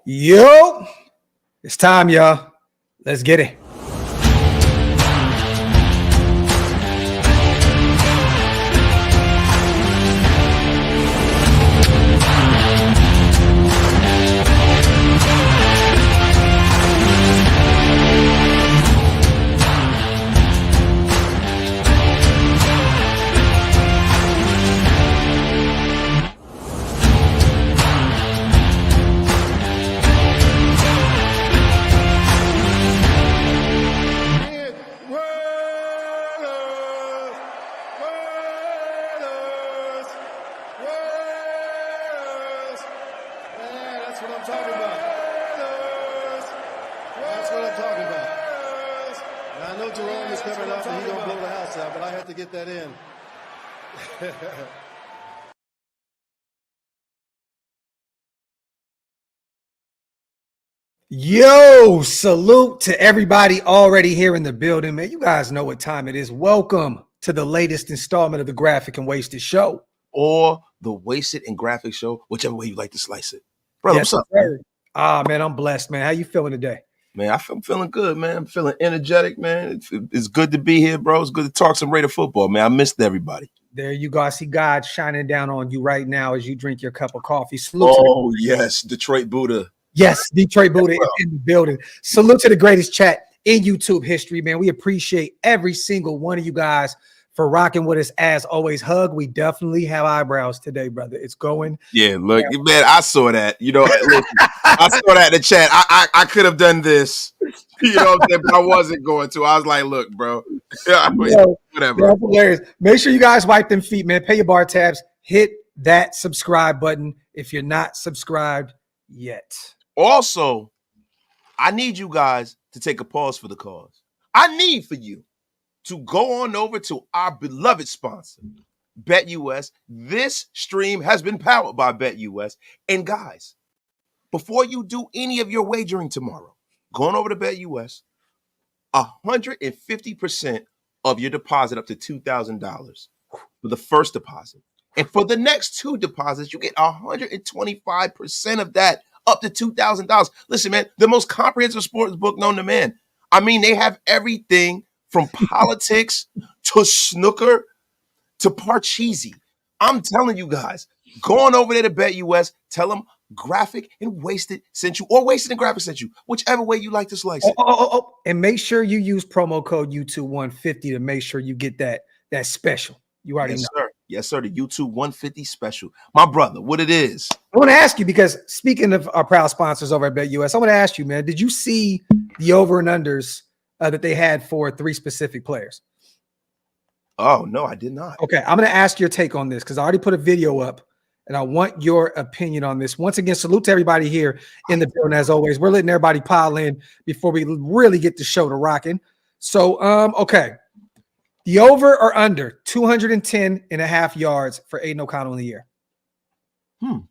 Yo, it's time, y'all. Let's get it. Yo, salute to everybody already here in the building, man. You guys know what time it is. Welcome to the latest installment of the Graphic and Wasted Show. Or the Wasted and Graphic Show, whichever way you like to slice it. Brother, yes, what's up, man? Man, I'm blessed, man. How you feeling today? Man, I'm feeling good, man. I'm feeling energetic, man. It's good to be here, bro. It's good to talk some Raider football, man. I missed everybody. There you go. I see God shining down on you right now as you drink your cup of coffee. Salute yes, Detroit Buddha. Yes, Detroit Buddha is in the building. Salute to the greatest chat in YouTube history, man. We appreciate every single one of you guys for rocking with us as always. Hug, we definitely have eyebrows today, brother. It's going. Yeah, look, man, I saw that. You know, listen, I saw that in the chat. I could have done this, you know what I'm saying, but I wasn't going to. I was like, look, bro. Whatever. That's hilarious. Make sure you guys wipe them feet, man. Pay your bar tabs. Hit that subscribe button if you're not subscribed yet. Also, I need you guys to take a pause for the cause. I need for you to go on over to our beloved sponsor, BetUS. This stream has been powered by BetUS. And guys, before you do any of your wagering tomorrow, go on over to BetUS, 150% of your deposit up to $2,000 for the first deposit. And for the next two deposits, you get 125% of that, up to $2,000. Listen, man, the most comprehensive sports book known to man. I mean, they have everything from politics to snooker to Parcheesi. I'm telling you guys, go on over there to BetUS. Tell them Graphic and Wasted sent you, or Wasted and Graphic sent you, whichever way you like to slice it. And make sure you use promo code YouTube150 to make sure you get that special. You already know. Sir. Yes, sir. The YouTube 150 special. My brother, what it is. I want to ask you, because speaking of our proud sponsors over at BetUS, I want to ask you, man, did you see the over and unders that they had for three specific players? Oh, no, I did not. Okay, I'm going to ask your take on this because I already put a video up and I want your opinion on this. Once again, salute to everybody here in the building. As always, we're letting everybody pile in before we really get the show to rocking. So, okay. The over or under 210.5 yards for Aidan O'Connell in the year. You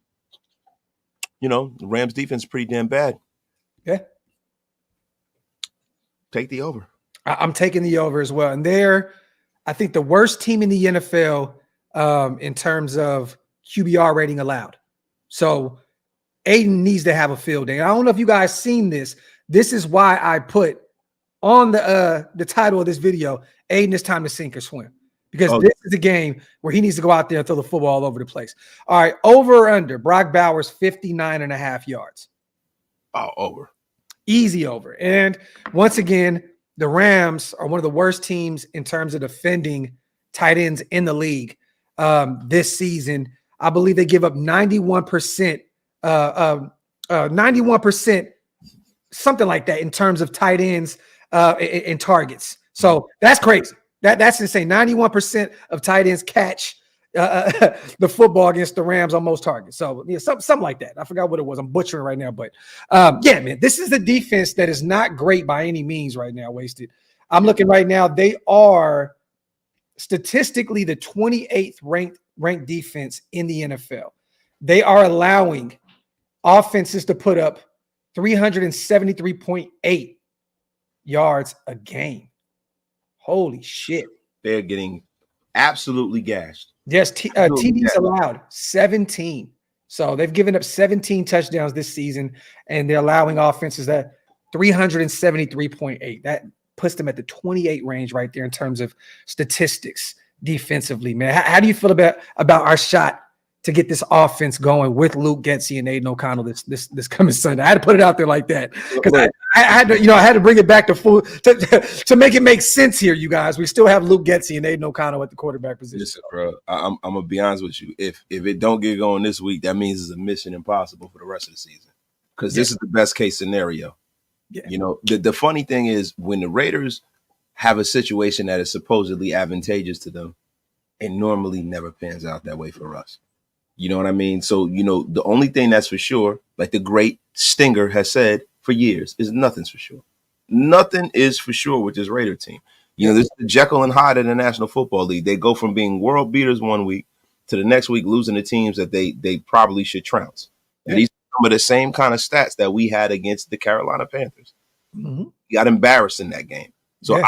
know, the Rams defense is pretty damn bad. Okay. Take the over. I'm taking the over as well. And they're, I think, the worst team in the NFL in terms of QBR rating allowed. So Aidan needs to have a field day. I don't know if you guys seen this. This is why I put on the title of this video, Aidan, it's time to sink or swim. Because this is a game where he needs to go out there and throw the football all over the place. All right, over or under, Brock Bowers, 59.5 yards. Oh, over. Easy over. And once again, the Rams are one of the worst teams in terms of defending tight ends in the league this season. I believe they give up 91%, 91%, something like that in terms of tight ends in targets. So that's crazy. That's insane. 91% of tight ends catch the football against the Rams on most targets. So yeah, something like that. I forgot what it was. I'm butchering right now, but yeah, man, this is the defense that is not great by any means right now. Wasted. I'm looking right now. They are statistically the 28th ranked defense in the NFL. They are allowing offenses to put up 373.8 yards a game. Holy shit. They're getting absolutely gashed. Yes, TDs allowed 17. So they've given up 17 touchdowns this season, and they're allowing offenses that 373.8. That puts them at the 28 range right there in terms of statistics defensively, man. How do you feel about our shot to get this offense going with Luke Getsy and Aidan O'Connell this coming Sunday? I had to put it out there like that because I had to bring it back to full to make it make sense here, you guys. We still have Luke Getsy and Aidan O'Connell at the quarterback position. Listen, bro, I'm gonna be honest with you. If it don't get going this week, that means it's a mission impossible for the rest of the season because this is the best case scenario. Yeah. You know, the funny thing is when the Raiders have a situation that is supposedly advantageous to them, it normally never pans out that way for us. You know what I mean? So, you know, the only thing that's for sure, like the great Stinger has said for years, is nothing's for sure. Nothing is for sure with this Raider team. You know, this is the Jekyll and Hyde in the National Football League. They go from being world beaters one week to the next week losing to teams that they probably should trounce. And these are some of the same kind of stats that we had against the Carolina Panthers. Mm-hmm. We got embarrassed in that game. So,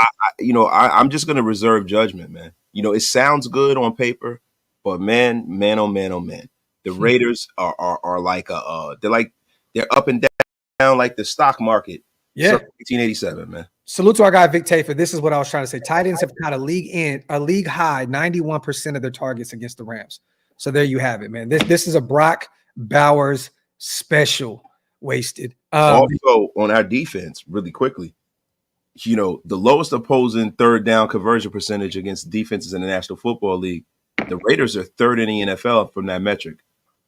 I'm just going to reserve judgment, man. You know, it sounds good on paper. But man, oh man, the Raiders are like they're up and down like the stock market. Yeah, 1887, man. Salute to our guy Vic Tafer. This is what I was trying to say. Tight ends have got a league high 91% of their targets against the Rams. So there you have it, man. This is a Brock Bowers special. Wasted. Also on our defense, really quickly, you know, the lowest opposing third down conversion percentage against defenses in the National Football League. The Raiders are third in the NFL from that metric.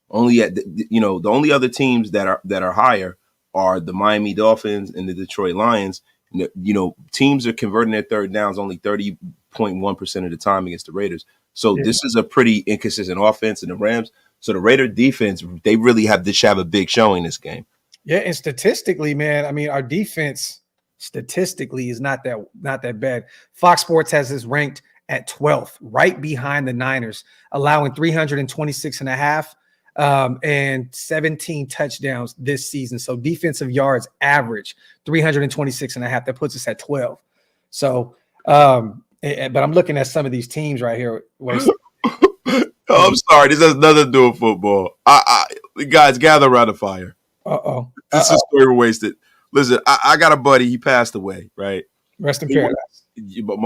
The only other teams that are higher are the Miami Dolphins and the Detroit Lions. You know, teams are converting their third downs only 30.1% of the time against the Raiders. So this is a pretty inconsistent offense in the Rams. So the Raider defense, they really have a big showing this game. Yeah, and statistically, man, I mean, our defense statistically is not that bad. Fox Sports has this ranked at 12th, right behind the Niners, allowing 326.5 and 17 touchdowns this season. So defensive yards average 326.5. That puts us at 12. So, but I'm looking at some of these teams right here. I'm sorry. This has nothing to do with football. Guys, gather around the fire. This is story wasted. Listen, I got a buddy. He passed away, right? Rest in paradise.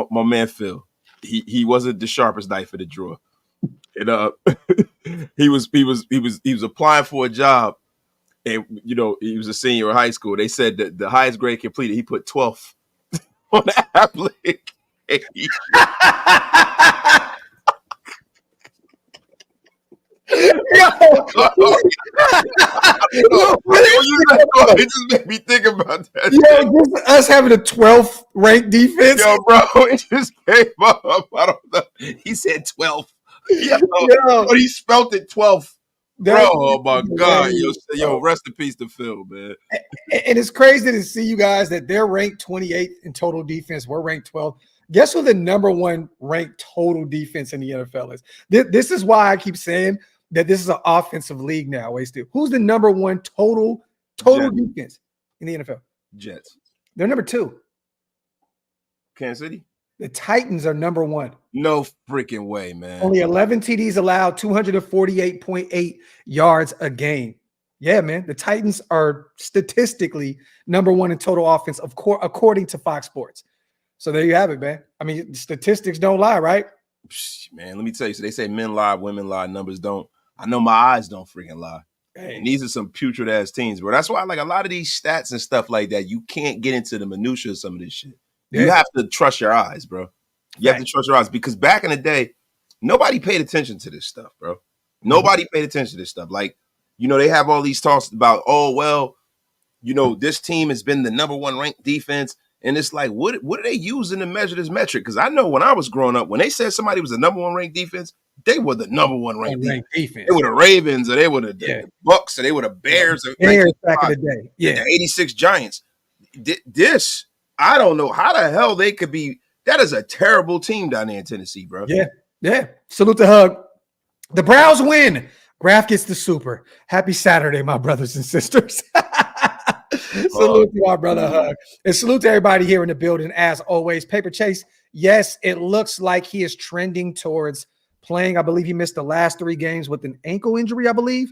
My man Phil. He wasn't the sharpest knife in the drawer, and he was applying for a job, and you know he was a senior in high school. They said that the highest grade completed, he put 12th on the application. It just made me think about that. Yo, just us having a 12th ranked defense. Yo, bro, it just came up. I don't know. He said 12th. But he spelt it 12th. Bro, oh my God. Yo, rest in peace to Phil, man. And it's crazy to see you guys that they're ranked 28th in total defense. We're ranked 12th. Guess who the number one ranked total defense in the NFL is? This is why I keep saying that this is an offensive league now. Who's the number one total defense in the NFL? Jets. They're number 2. Kansas City? The Titans are number 1. No freaking way, man. Only 11 TDs allowed, 248.8 yards a game. Yeah, man. The Titans are statistically number 1 in total offense, according to Fox Sports. So there you have it, man. I mean, statistics don't lie, right? Man, let me tell you. So they say men lie, women lie, numbers don't. I know my eyes don't freaking lie. And these are some putrid ass teams, bro. That's why, like, a lot of these stats and stuff like that, you can't get into the minutia of some of this shit. Yeah. You have to trust your eyes, bro. You have to trust your eyes because back in the day, nobody paid attention to this stuff, bro. Nobody paid attention to this stuff. Like, you know, they have all these talks about, oh, well, you know, this team has been the number 1 ranked defense. And it's like, what are they using to measure this metric? Because I know when I was growing up, when they said somebody was the number 1 ranked defense, they were the number 1 ranked defense. They were the Ravens, or they were the Bucks, or they were the Bears. Bears back in the day. Yeah. The 86 Giants. This, I don't know how the hell they could be. That is a terrible team down there in Tennessee, bro. Yeah. Salute the hug. The Browns win. Graf gets the super. Happy Saturday, my brothers and sisters. Salute to our brother Hug. And salute to everybody here in the building. As always, Paper Chase, yes, it looks like he is trending towards playing. I believe he missed the last 3 games with an ankle injury, I believe.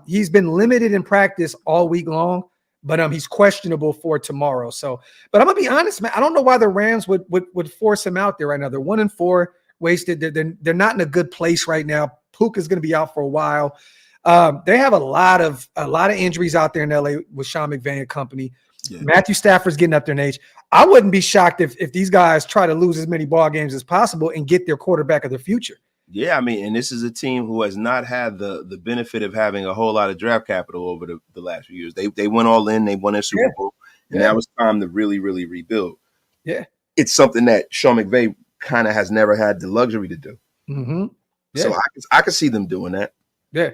He's been limited in practice all week long, but he's questionable for tomorrow. So, but I'm gonna be honest, man. I don't know why the Rams would force him out there right now. They're 1-4, wasted. They're not in a good place right now. Puka is gonna be out for a while. They have a lot of injuries out there in LA with Sean McVay and company. Yeah. Matthew Stafford's getting up there in age. I wouldn't be shocked if these guys try to lose as many ball games as possible and get their quarterback of the future. Yeah, I mean, and this is a team who has not had the benefit of having a whole lot of draft capital over the last few years. They went all in, they won a Super Bowl, and now it's time to really, really rebuild. Yeah. It's something that Sean McVay kind of has never had the luxury to do. Mm-hmm. Yeah. So I could see them doing that. Yeah.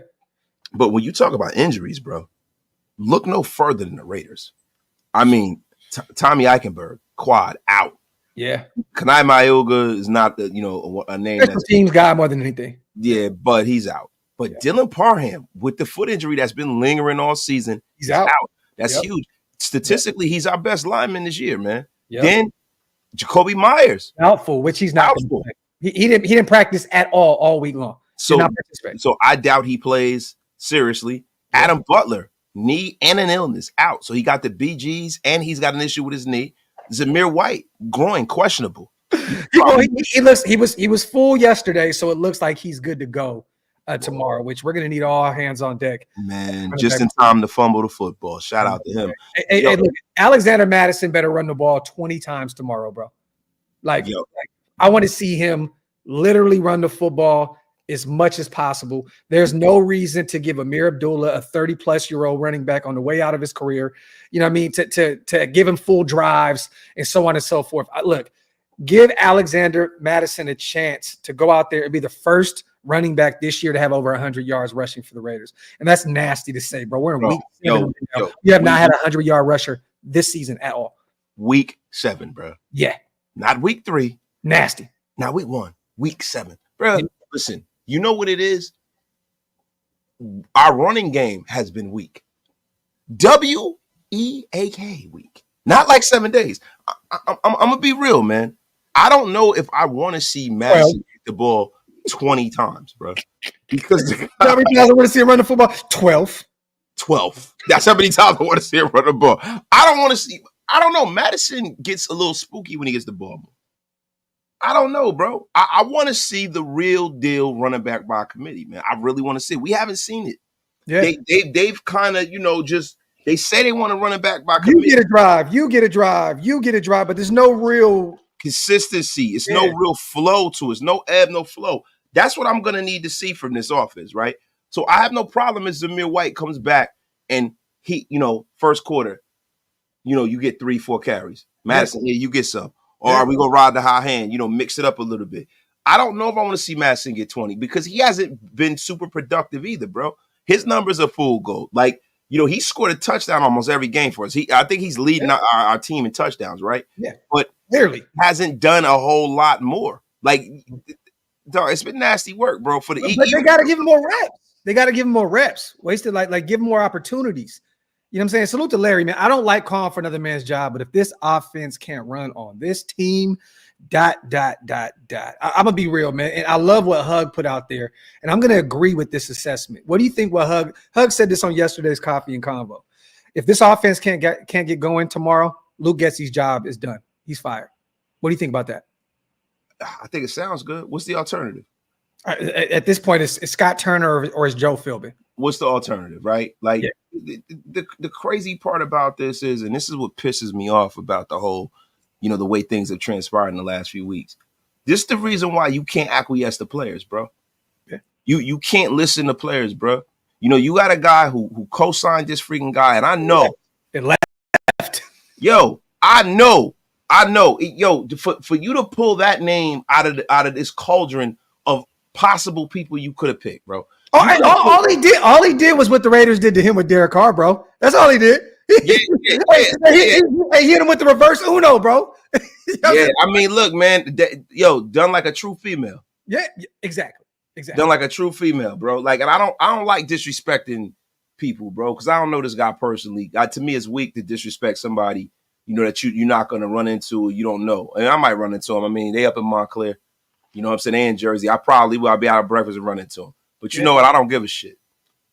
But when you talk about injuries, bro, look no further than the Raiders. I mean, Tommy Eichenberg, quad, out. Yeah. Kanai Mayoga is not a name. That's the team's guy more than anything. Yeah, but he's out. But Dylan Parham, with the foot injury that's been lingering all season, he's out. That's huge. Statistically, he's our best lineman this year, man. Yep. Then Jacoby Myers. Doubtful, which he's not. Doubtful. He didn't practice at all week long. So I doubt he plays seriously. Yeah. Adam Butler, knee and an illness, out. So he got the BGs and he's got an issue with his knee. Zamir White, groin, questionable. He was full yesterday, so it looks like he's good to go tomorrow, which we're going to need all hands on deck. Man, just in time to fumble the football. Shout out to him. Hey, look, Alexander Madison better run the ball 20 times tomorrow, bro. Like I want to see him literally run the football as much as possible. There's no reason to give Amir Abdullah, a 30-plus-year-old running back on the way out of his career, you know what I mean, to give him full drives and so on and so forth. Look, give Alexander Madison a chance to go out there and be the first running back this year to have over 100 yards rushing for the Raiders. And that's nasty to say, bro. We're in week 7. You have not had a 100-yard rusher this season at all. Week 7, bro. Yeah. Not week 3. Nasty. Not week 1. Week 7. Bro, listen. You know what it is? Our running game has been weak. W-E-A-K week. Not like 7 days. I'm going to be real, man. I don't know if I want to see Madison hit the ball 20 times, bro. Because how many times I want to see him run the football? 12. 12. That's how many times I want to see him run the ball. I don't know. Madison gets a little spooky when he gets the ball. I don't know, bro. I want to see the real deal running back by committee, man. I really want to see it. We haven't seen it. Yeah. They've kind of, they say they want to run it back by committee. You get a drive, but there's no real consistency. It's no real flow to it. It's no ebb, no flow. That's what I'm going to need to see from this offense, right? So I have no problem if Zamir White comes back and he, first quarter, you get 3-4 carries. Madison, you get some. Or are we going to ride the high hand, mix it up a little bit? I don't know if I want to see Madison get 20 because he hasn't been super productive either, bro. His numbers are full gold. Like, he scored a touchdown almost every game for us. I think he's leading our team in touchdowns, right? Yeah. But clearly hasn't done a whole lot more. Like, dog, it's been nasty work, bro. But they got to give him more reps. Wasted, like give him more opportunities. You know what I'm saying? Salute to Larry, man. I don't like calling for another man's job, but if this offense can't run on this team, ... I'm gonna be real, man. And I love what Hug put out there, and I'm gonna agree with this assessment. What do you think? What Hug said this on yesterday's Coffee and Convo. If this offense can't get going tomorrow, Luke Getsy's job is done. He's fired. What do you think about that? I think it sounds good. What's the alternative? At this point, it's Scott Turner or it's Joe Philbin. What's the alternative, right? Like the crazy part about this is, and this is what pisses me off about the whole, the way things have transpired in the last few weeks. This is the reason why you can't acquiesce to players, bro. Yeah. You can't listen to players, bro. You got a guy who co-signed this freaking guy, and I know it left. Yo, I know. Yo, for you to pull that name out of this cauldron of possible people you could have picked, bro. All he did was what the Raiders did to him with Derek Carr, bro. That's all he did. He hit him with the reverse Uno, bro. I mean, look, man, done like a true female. Yeah, exactly. Done like a true female, bro. Like, and I don't like disrespecting people, bro, because I don't know this guy personally. To me, it's weak to disrespect somebody, that you're not going to run into or you don't know. And I might run into him. I mean, they up in Montclair. You know what I'm saying? They in Jersey. I probably will. I'll be out of breakfast and run into them. But you Yeah. know what? I don't give a shit.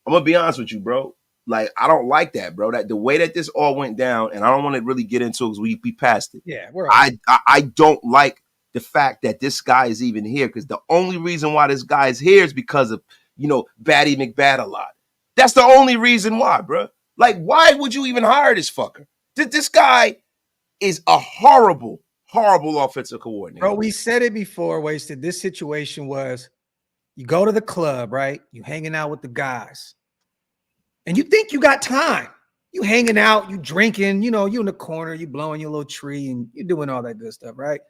I'm gonna be honest with you, bro. Like, I don't like that, bro. That the way that this all went down, and I don't want to really get into it because we passed it. Yeah, we're all I don't like the fact that this guy is even here, because the only reason why this guy is here is because of, you know, Batty McBad a lot. That's the only reason why, bro. Like, why would you even hire this fucker? This guy is a horrible, horrible offensive coordinator. Bro, we said it before, Wasted. This situation was you go to the club, right? You hanging out with the guys. And you think you got time. You hanging out, you drinking, you know, you in the corner, you blowing your little tree and you doing all that good stuff, right?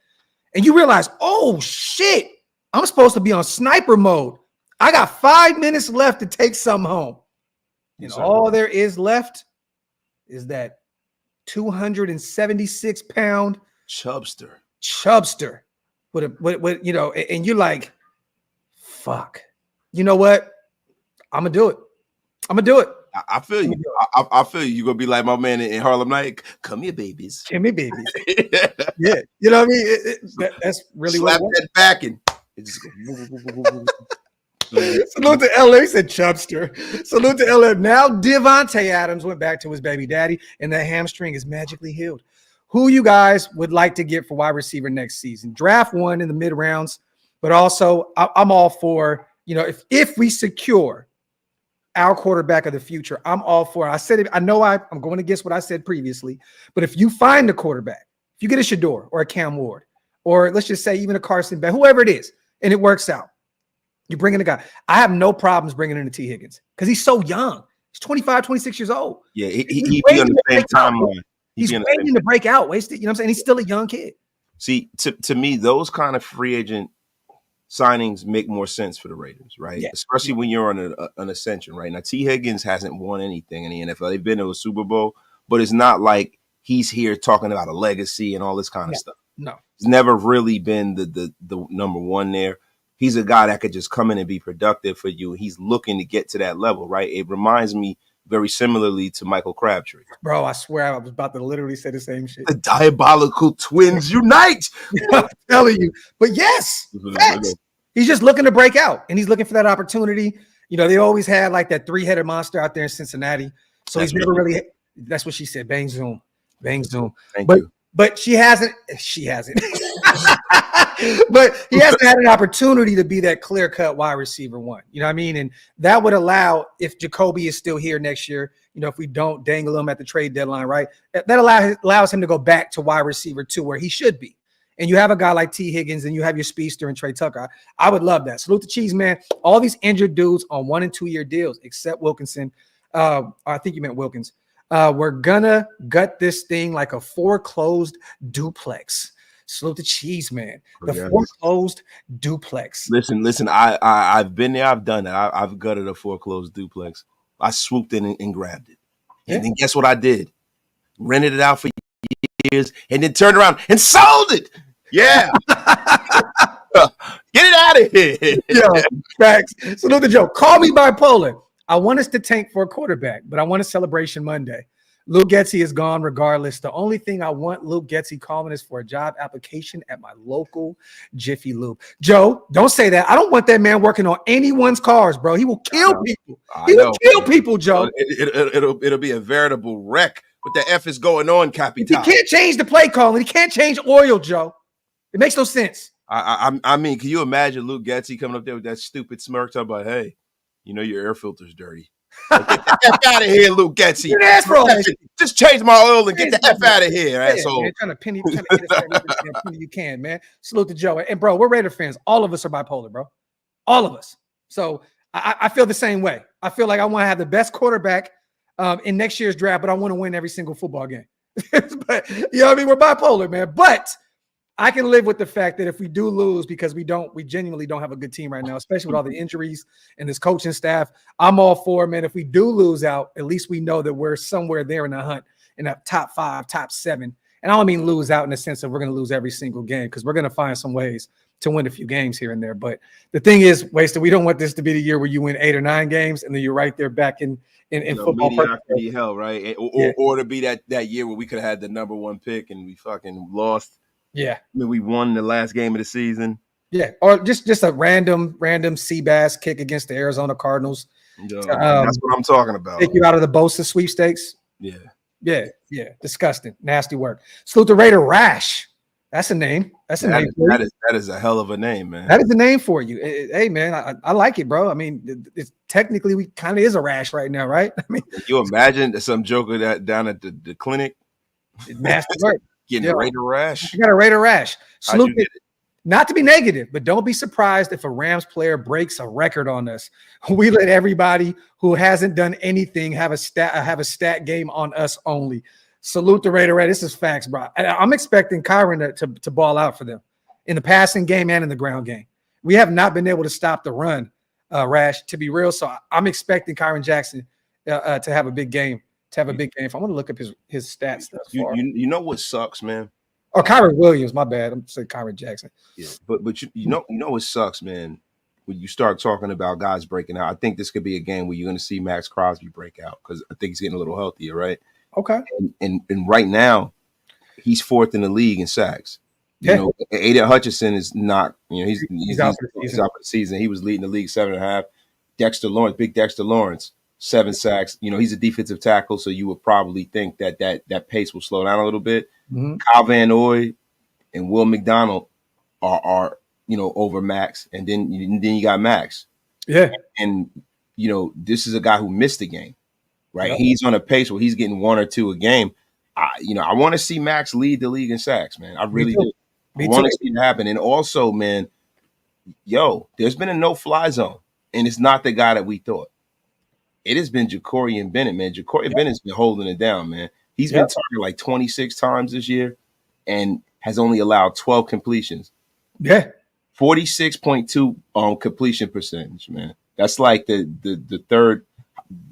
And you realize, oh shit, I'm supposed to be on sniper mode. I got 5 minutes left to take something home. And all there is left is that 276-pound chubster with you know, and you're like, fuck. You know what? I'm gonna do it. I feel you. I feel you. You're gonna be like my man in Harlem Night. Come here, babies. Come here, babies. Yeah, you know what I mean. That's really slap what that back and it just go. Salute to LA. He said chubster. Salute to LA. Now Devontae Adams went back to his baby daddy, and that hamstring is magically healed. Who you guys would like to get for wide receiver next season? Draft one in the mid rounds, but also I'm all for, you know, if we secure our quarterback of the future, I'm all for it. I said it. I know I'm going against what I said previously, but if you find the quarterback, if you get a Shador or a Cam Ward, or let's just say even a Carson Beck, whoever it is, and it works out, you bring in a guy. I have no problems bringing in a T. Higgins because he's so young. He's 25, 26 years old. Yeah, he'd be on the same timeline. He's waiting to break out. Wasted. You know what I'm saying? He's still a young kid. See, to me, those kind of free agent signings make more sense for the Raiders, right? Yeah. Especially when you're on an ascension, right? Now, T. Higgins hasn't won anything in the NFL. They've been to a Super Bowl, but it's not like he's here talking about a legacy and all this kind of stuff. No. He's never really been the number one there. He's a guy that could just come in and be productive for you. He's looking to get to that level, right? It reminds me very similarly to Michael Crabtree. Bro, I swear I was about to literally say the same shit. The diabolical twins unite. I'm telling you. But yes, facts. He's just looking to break out, and he's looking for that opportunity. You know, they always had like that three-headed monster out there in Cincinnati. So he's never really – that's what she said. Bang, zoom. Bang, zoom. Thank you. But she hasn't. But he hasn't had an opportunity to be that clear-cut wide receiver one. You know what I mean? And that would allow, if Jacoby is still here next year, you know, if we don't dangle him at the trade deadline, right? That allows him to go back to wide receiver two where he should be. And you have a guy like T. Higgins and you have your speedster and Trey Tucker. I would love that. Salute the Cheese, man. All these injured dudes on 1 and 2 year deals, except Wilkinson. I think you meant Wilkins. We're gonna gut this thing like a foreclosed duplex. Salute the Cheese, man. The foreclosed duplex. Listen. I've been there. I've done that. I've gutted a foreclosed duplex. I swooped in and grabbed it. And then guess what I did? Rented it out for years and then turned around and sold it. Yeah. Get it out of here. Yo, facts. Salute the Joe. Call me bipolar. I want us to tank for a quarterback, but I want a celebration Monday. Luke Getsy is gone regardless. The only thing I want Luke Getsy calling is for a job application at my local Jiffy Lube. Joe, don't say that. I don't want that man working on anyone's cars, bro. He will kill people. He will kill people, Joe. It'll be a veritable wreck. What the F is going on, Capitan? He can't change the play calling. He can't change oil, Joe. It makes no sense. I mean, can you imagine Luke Getsy coming up there with that stupid smirk talking about, hey, you know your air filter's dirty. Get the F out of here, Luke Getsy. Just change my oil and get the F out of here, asshole. Man, trying to penny you can, man. Salute to Joe. And bro, we're Raider fans. All of us are bipolar, bro. All of us. So I feel the same way. I feel like I want to have the best quarterback in next year's draft, but I want to win every single football game. But you know what I mean? We're bipolar, man. But I can live with the fact that if we do lose, because we genuinely don't have a good team right now, especially with all the injuries and this coaching staff, I'm all for, man. If we do lose out, at least we know that we're somewhere there in the hunt, in that top 5, top 7. And I don't mean lose out in the sense that we're going to lose every single game, because we're going to find some ways to win a few games here and there. But the thing is, Wasted, we don't want this to be the year where you win 8 or 9 games and then you're right there back in football. Mediocrity hell, right? Or to be that year where we could have had the number 1 pick and we fucking lost. Yeah. I mean, we won the last game of the season. Yeah, or just a random sea bass kick against the Arizona Cardinals. Yo, that's what I'm talking about. Take you out of the Bosa sweepstakes. Yeah. Disgusting, nasty work. Salute the Raider Rash. That's a name. That's a name. That is a hell of a name, man. That is a name for you. Hey, man, I like it, bro. I mean, it's technically we kind of is a rash right now, right? I mean, can you imagine some joker that down at the clinic, nasty work, getting a Raider rash. You got a Raider rash. Salute it. Not to be negative, but don't be surprised if a Rams player breaks a record on us. We let everybody who hasn't done anything have a stat game on us only. Salute the Raider. This is facts, bro. I'm expecting Kyron to ball out for them in the passing game and in the ground game. We have not been able to stop the run, Rash, to be real. So I'm expecting Kyron Jackson to have a big game. I'm going to look up his stats. You know what sucks, man? Or Kyron Williams, my bad. I'm saying Kyron Jackson. Yeah, but you know what sucks, man. When you start talking about guys breaking out, I think this could be a game where you're going to see Max Crosby break out because I think he's getting a little healthier, right? Okay. And right now, he's fourth in the league in sacks. Yeah. You know, Aidan Hutchinson is not. You know, he's out for the season. He was leading the league 7.5. Big Dexter Lawrence, 7 sacks. You know, he's a defensive tackle, so you would probably think that pace will slow down a little bit. Mm-hmm. Kyle Van Noy and Will McDonald are over Max, and then you got Max. Yeah, and this is a guy who missed a game, right? Yep. He's on a pace where he's getting 1 or 2 a game. I want to see Max lead the league in sacks, man. I really do. I want to see it happen. And also, man, there's been a no-fly zone, and it's not the guy that we thought. It has been Jacorian Bennett, man. Bennett's been holding it down, man. He's been targeted like 26 times this year and has only allowed 12 completions. Yeah. 46.2 completion percentage, man. That's like the third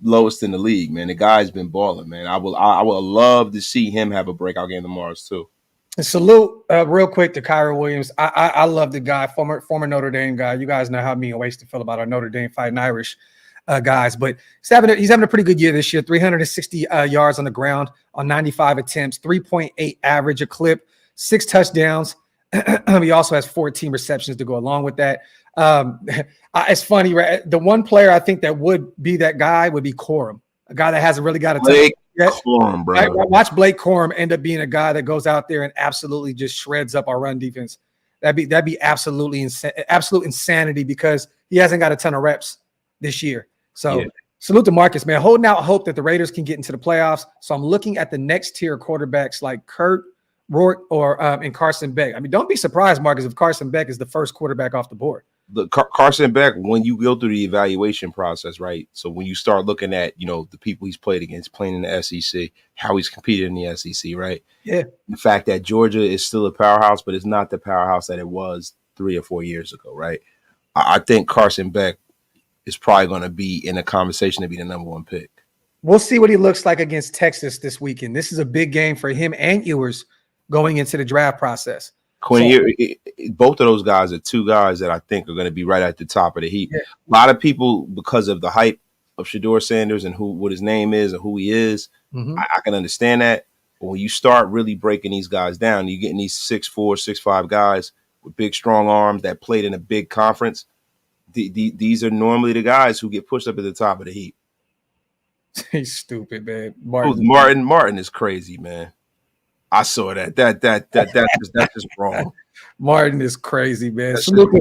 lowest in the league, man. The guy's been balling, man. I will love to see him have a breakout game tomorrow too. And salute real quick to Kyron Williams. I love the guy, former Notre Dame guy. You guys know how me and Wasted feel about our Notre Dame Fighting Irish guys, but he's having a pretty good year this year. 360 yards on the ground on 95 attempts, 3.8 average a clip, 6 touchdowns. He also has 14 receptions to go along with that. It's funny, right? The one player I think that would be that guy would be Corum, a guy that hasn't really got a touch yet. Corum, bro. I watch Blake Corum end up being a guy that goes out there and absolutely just shreds up our run defense. That'd be absolute insanity because he hasn't got a ton of reps this year. So salute to Marcus, man, holding out hope that the Raiders can get into the playoffs. So I'm looking at the next tier quarterbacks like Kurt Rourke or and Carson Beck. I mean, don't be surprised, Marcus, if Carson Beck is the first quarterback off the board. The Carson Beck, when you go through the evaluation process, right? So when you start looking at, the people he's played against, playing in the SEC, how he's competed in the SEC, right? Yeah. The fact that Georgia is still a powerhouse, but it's not the powerhouse that it was 3 or 4 years ago, right? I think Carson Beck is probably going to be in a conversation to be the number 1 pick. We'll see what he looks like against Texas this weekend. This is a big game for him and Ewers going into the draft process. Both of those guys are 2 guys that I think are going to be right at the top of the heap. Yeah. A lot of people, because of the hype of Shedeur Sanders and what his name is and who he is, I can understand that. But when you start really breaking these guys down, you're getting these 6'4", 6'5" guys with big, strong arms that played in a big conference. These are normally the guys who get pushed up at the top of the heap. He's stupid, man. Martin is crazy, man. I saw that. That's just wrong. Martin is crazy, man. Salute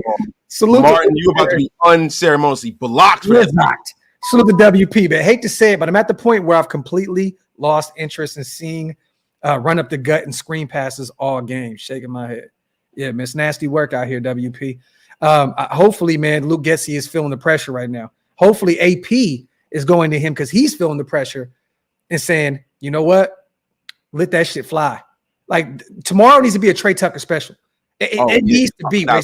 Martin, you're about to be unceremoniously blocked for that. Salute the WP, man. I hate to say it, but I'm at the point where I've completely lost interest in seeing run up the gut and screen passes all game. Shaking my head. Yeah, man, it's nasty work out here, WP. Hopefully, man, Luke Getsy is feeling the pressure right now. Hopefully, AP is going to him because he's feeling the pressure and saying, you know what? Let that shit fly. Like tomorrow needs to be a Trey Tucker special. It needs to be. Right?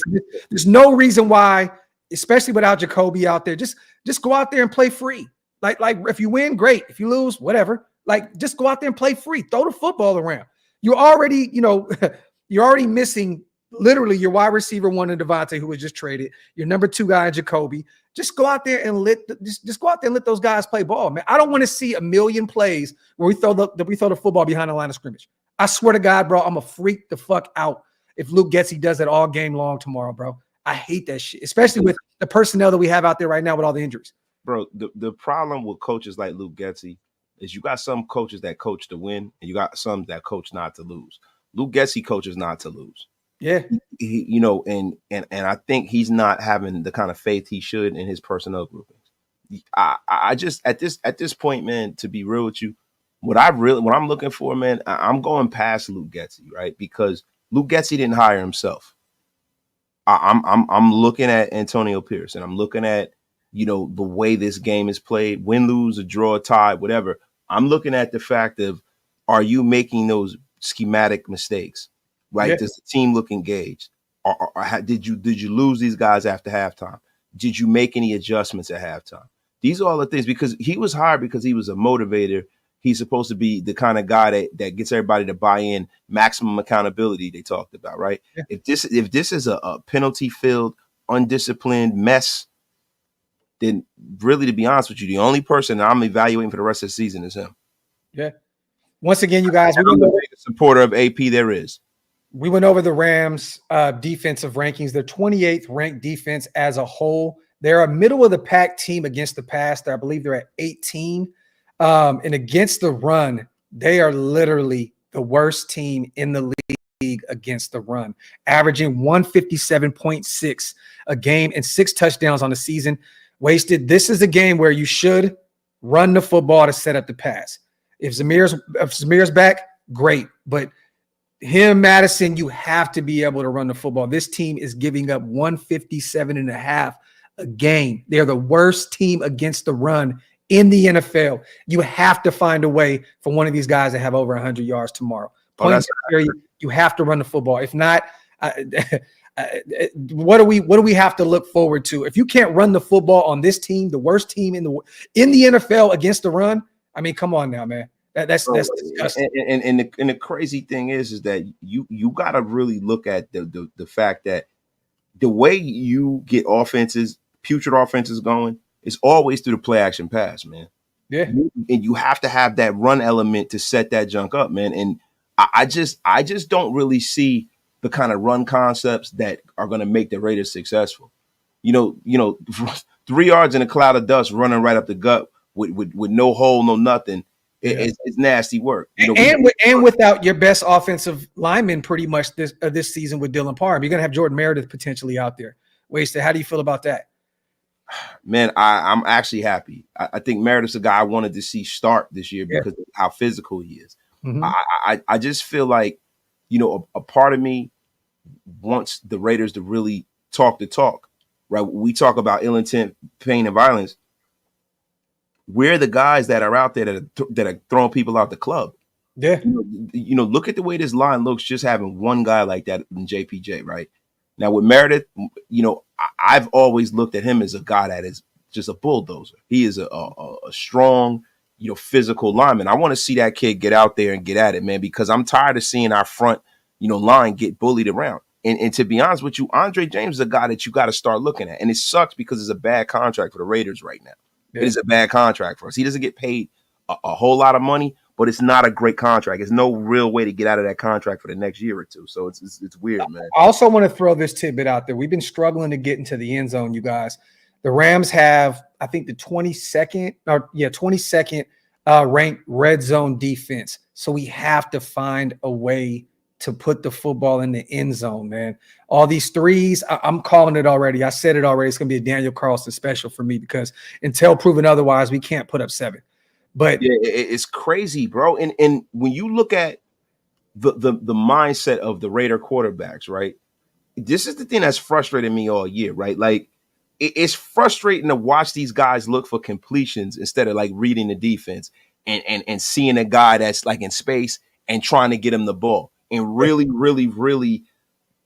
There's no reason why, especially without Jacoby out there. Just go out there and play free. Like if you win, great. If you lose, whatever. Like just go out there and play free. Throw the football around. You're already, you're already missing literally your wide receiver 1 in Devontae, who was just traded. Your number 2 guy in Jacoby. Just go out there and let those guys play ball, man. I don't want to see a million plays where we throw the football behind the line of scrimmage. I swear to God, bro, I'm gonna freak the fuck out if Luke Getsy does it all game long tomorrow, bro. I hate that shit, especially with the personnel that we have out there right now with all the injuries. Bro, the problem with coaches like Luke Getsy is you got some coaches that coach to win, and you got some that coach not to lose. Luke Getsy coaches not to lose. Yeah, and I think he's not having the kind of faith he should in his personnel groupings. I just at this point, man, to be real with you, what I'm looking for, man, I'm going past Luke Getsy, right? Because Luke Getsy didn't hire himself. I'm looking at Antonio Pierce, and I'm looking at the way this game is played, win, lose, a draw, a tie, whatever. I'm looking at the fact of, are you making those schematic mistakes, right? Yeah. Does the team look engaged? Or did you lose these guys after halftime? Did you make any adjustments at halftime? These are all the things, because he was hired because he was a motivator. He's supposed to be the kind of guy that gets everybody to buy in, maximum accountability they talked about, right? Yeah. If this is a penalty-filled, undisciplined mess, then really, to be honest with you, the only person that I'm evaluating for the rest of the season is him. Yeah. Once again, you guys, I'm the biggest supporter of AP there is. We went over the Rams defensive rankings. They're 28th ranked defense as a whole. They're a middle of the pack team against the pass. I believe they're at 18. And against the run, they are literally the worst team in the league against the run, averaging 157.6 a game and 6 touchdowns on the season. Wasted. This is a game where you should run the football to set up the pass. If Zamir's back, great. But him, Madison, you have to be able to run the football. This team is giving up 157.5 a game. They're the worst team against the run in the NFL. You have to find a way for one of these guys to have over 100 yards tomorrow. You have to run the football. If not, what do we have to look forward to? If you can't run the football on this team, the worst team in the NFL against the run, I mean, come on now, man. That's disgusting. And the crazy thing is that you got to really look at the fact that the way you get putrid offenses going is always through the play action pass, man. Yeah. And you have to have that run element to set that junk up, man. And I just don't really see the kind of run concepts that are going to make the Raiders successful. 3 yards in a cloud of dust running right up the gut with no hole, no nothing. It's nasty work. And without your best offensive lineman pretty much this season with Dylan Parham, you're going to have Jordan Meredith potentially out there. Wasted. How do you feel about that? Man, I'm actually happy. I think Meredith's a guy I wanted to see start this year because of how physical he is. Mm-hmm. I just feel like, a part of me wants the Raiders to really talk the talk, right? We talk about ill intent, pain, and violence. We're the guys that are out there that are throwing people out the club. Yeah. Look at the way this line looks, just having one guy like that in JPJ, right? Now with Meredith, I've always looked at him as a guy that is just a bulldozer. He is a strong, physical lineman. I want to see that kid get out there and get at it, man, because I'm tired of seeing our front, line get bullied around. And to be honest with you, Andre James is a guy that you got to start looking at. And it sucks because it's a bad contract for the Raiders right now. Yeah. It is a bad contract for us. He doesn't get paid a whole lot of money, but it's not a great contract. There's no real way to get out of that contract for the next year or two. So it's weird, man. I also want to throw this tidbit out there. We've been struggling to get into the end zone, you guys. The Rams have, I think, the 22nd ranked red zone defense. So we have to find a way to put the football in the end zone, man. All these threes, I'm calling it already. I said it already. It's going to be a Daniel Carlson special for me because until proven otherwise, we can't put up 7. But yeah, it's crazy, bro. And when you look at the mindset of the Raider quarterbacks, right? This is the thing that's frustrated me all year, right? Like, it's frustrating to watch these guys look for completions instead of like reading the defense and seeing a guy that's like in space and trying to get him the ball and really, really, really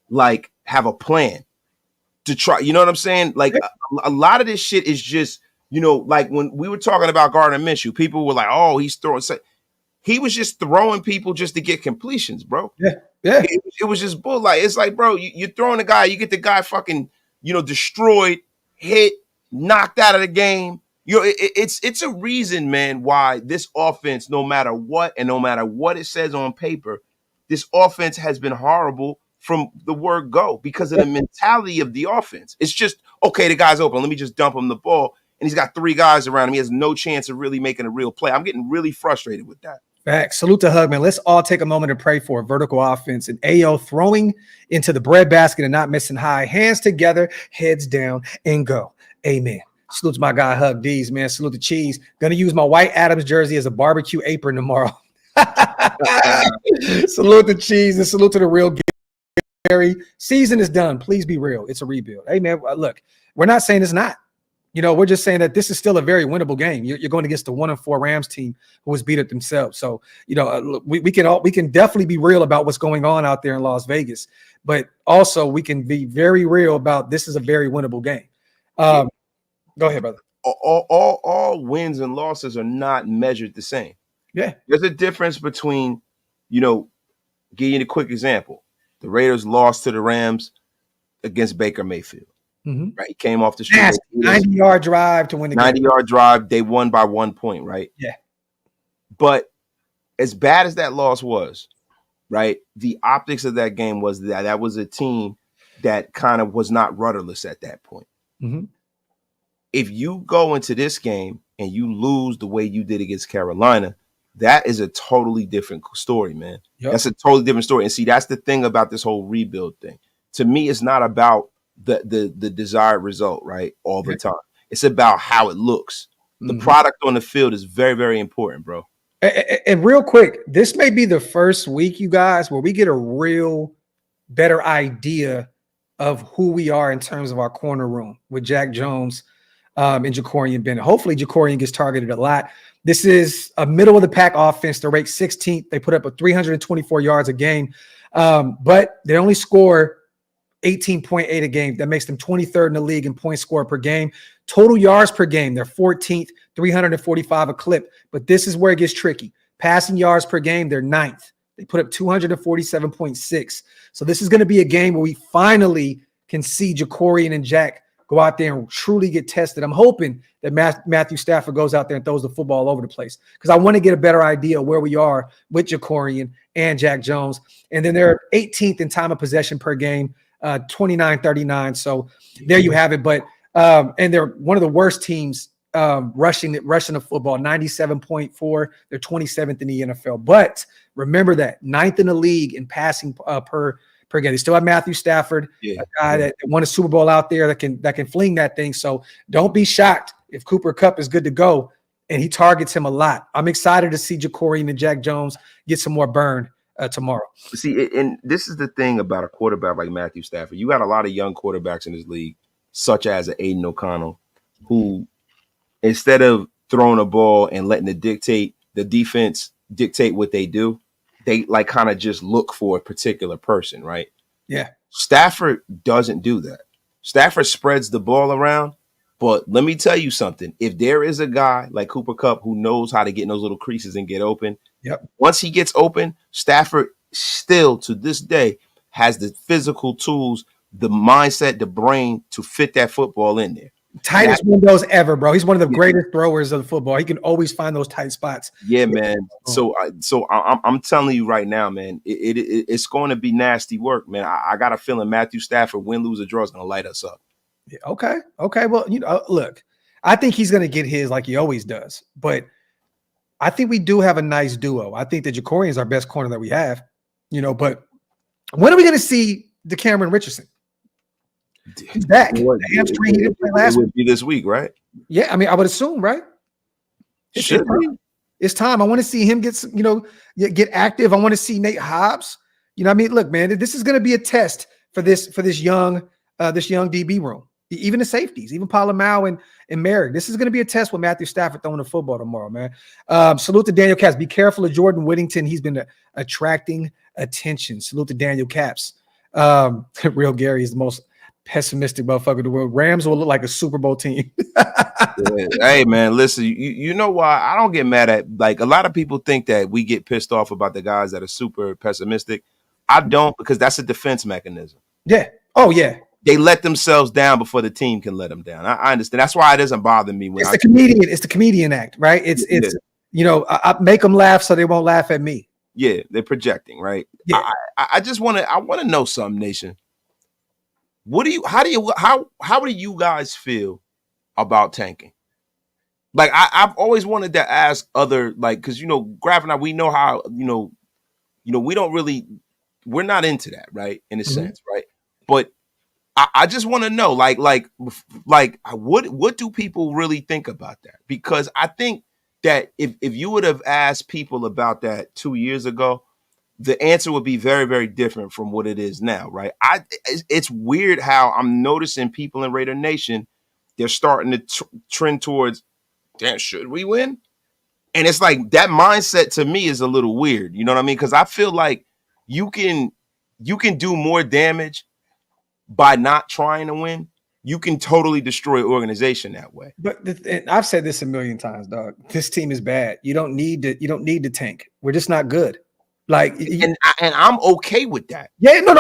like have a plan to try. You know what I'm saying? Like a lot of this shit is just, like when we were talking about Gardner Minshew, people were like, oh, he's throwing. He was just throwing people just to get completions, bro. Yeah. It was just bull. Like, it's like, bro, you're throwing a guy, you get the guy fucking, destroyed, hit, knocked out of the game. It's a reason, man, why this offense, no matter what, and no matter what it says on paper, this offense has been horrible from the word go because of the mentality of the offense. It's just, okay, the guy's open. Let me just dump him the ball. And he's got 3 guys around him. He has no chance of really making a real play. I'm getting really frustrated with that. Facts. Salute to Hugman. Let's all take a moment to pray for a vertical offense and AO throwing into the breadbasket and not missing high. Hands together, heads down, and go. Amen. Salute to my guy Hug D's, man. Salute to Cheese. Gonna use my white Adams jersey as a barbecue apron tomorrow. Salute to Cheese and salute to the real Gary. Season is done. Please be real. It's a rebuild. Hey, man, look, we're not saying it's not. We're just saying that this is still a very winnable game. You're going against the 1-4 Rams team who was beat up themselves. So, we can definitely be real about what's going on out there in Las Vegas, but also we can be very real about this is a very winnable game. Go ahead, brother. All wins and losses are not measured the same. Yeah. There's a difference between, give you a quick example. The Raiders lost to the Rams against Baker Mayfield. Mm-hmm. Right, he came off the street. 90-yard drive to win the game. 90-yard drive. They won by 1 point, right? Yeah. But as bad as that loss was, right, the optics of that game was that was a team that kind of was not rudderless at that point. Mm-hmm. If you go into this game and you lose the way you did against Carolina, that is a totally different story, man. Yep. That's a totally different story. And see, that's the thing about this whole rebuild thing. To me, it's not about the desired result, right? All the time. It's about how it looks. The product on the field is very, very important, bro. And real quick, this may be the first week, you guys, where we get a real better idea of who we are in terms of our corner room with Jack Jones and Jacorian Bennett. Hopefully Jacorian gets targeted a lot. This is a middle of the pack offense. They're ranked 16th. They put up a 324 yards a game, but they only score 18.8 a game. That makes them 23rd in the league in points scored per game. Total yards per game, they're 14th, 345 a clip. But this is where it gets tricky. Passing yards per game, they're 9th. They put up 247.6. So this is going to be a game where we finally can see Jacorian and Jack go out there and truly get tested. I'm hoping that Matthew Stafford goes out there and throws the football all over the place because I want to get a better idea of where we are with Jacorian and Jack Jones. And then they're 18th in time of possession per game. 29-39. So there you have it. But and they're one of the worst teams rushing the football, 97.4. They're 27th in the NFL. But remember that 9th in the league in passing per game. They still have Matthew Stafford, a guy that won a Super Bowl out there that can fling that thing. So don't be shocked if Cooper Kupp is good to go and he targets him a lot. I'm excited to see Jacorian and Jack Jones get some more burn tomorrow. See, and this is the thing about a quarterback like Matthew Stafford. You got a lot of young quarterbacks in this league, such as Aidan O'Connell, who instead of throwing a ball and letting the defense dictate what they do, they like kind of just look for a particular person, right? Yeah. Stafford doesn't do that. Stafford spreads the ball around, but let me tell you something. If there is a guy like Cooper Kupp who knows how to get in those little creases and get open, once he gets open, Stafford still to this day has the physical tools, the mindset, the brain to fit that football in there. Tightest windows ever, bro. He's one of the greatest throwers of the football. He can always find those tight spots. Yeah, man. So I'm telling you right now, man, it's going to be nasty work, man. I got a feeling Matthew Stafford, win, lose, or draw, is going to light us up. Yeah, okay. Well, look, I think he's going to get his like he always does, but I think we do have a nice duo. I think that Jacorian is our best corner that we have, but when are we going to see DeCameron Richardson? He's back. The hamstring he didn't play last week. It would be this week, right? Yeah, I mean, I would assume, right? It's time. I want to see him get active. I want to see Nate Hobbs. I mean, look, man, this is going to be a test for this young DB room. Even the safeties, even Palomau and Merrick. This is going to be a test with Matthew Stafford throwing the football tomorrow, man. Salute to Daniel Caps. Be careful of Jordan Whittington. He's been attracting attention. Salute to Daniel Caps. Real Gary is the most pessimistic motherfucker in the world. Rams will look like a Super Bowl team. Hey, man, listen, you know why I don't get mad at, like, a lot of people think that we get pissed off about the guys that are super pessimistic. I don't, because that's a defense mechanism. Yeah. Oh, yeah. They let themselves down before the team can let them down. I understand. That's why it doesn't bother me. It's the comedian act, right? It's I make them laugh so they won't laugh at me. Yeah, they're projecting, right? Yeah. I just want to know something, Nation. How do you guys feel about tanking? Like I've always wanted to ask other, like, because Graf and I, we know how we don't really, we're not into that, right? In a sense, right? But I just want to know, like what do people really think about that? Because I think that if you would have asked people about that 2 years ago, the answer would be very, very different from what it is now, right? It's weird how I'm noticing people in Raider Nation, they're starting to trend towards, damn, should we win? And it's like that mindset to me is a little weird. You know what I mean? Because I feel like you can do more damage by not trying to win. You can totally destroy an organization that way. But and I've said this a million times, dog. This team is bad. You don't need to tank. We're just not good. Like, and I'm okay with that. Yeah, no.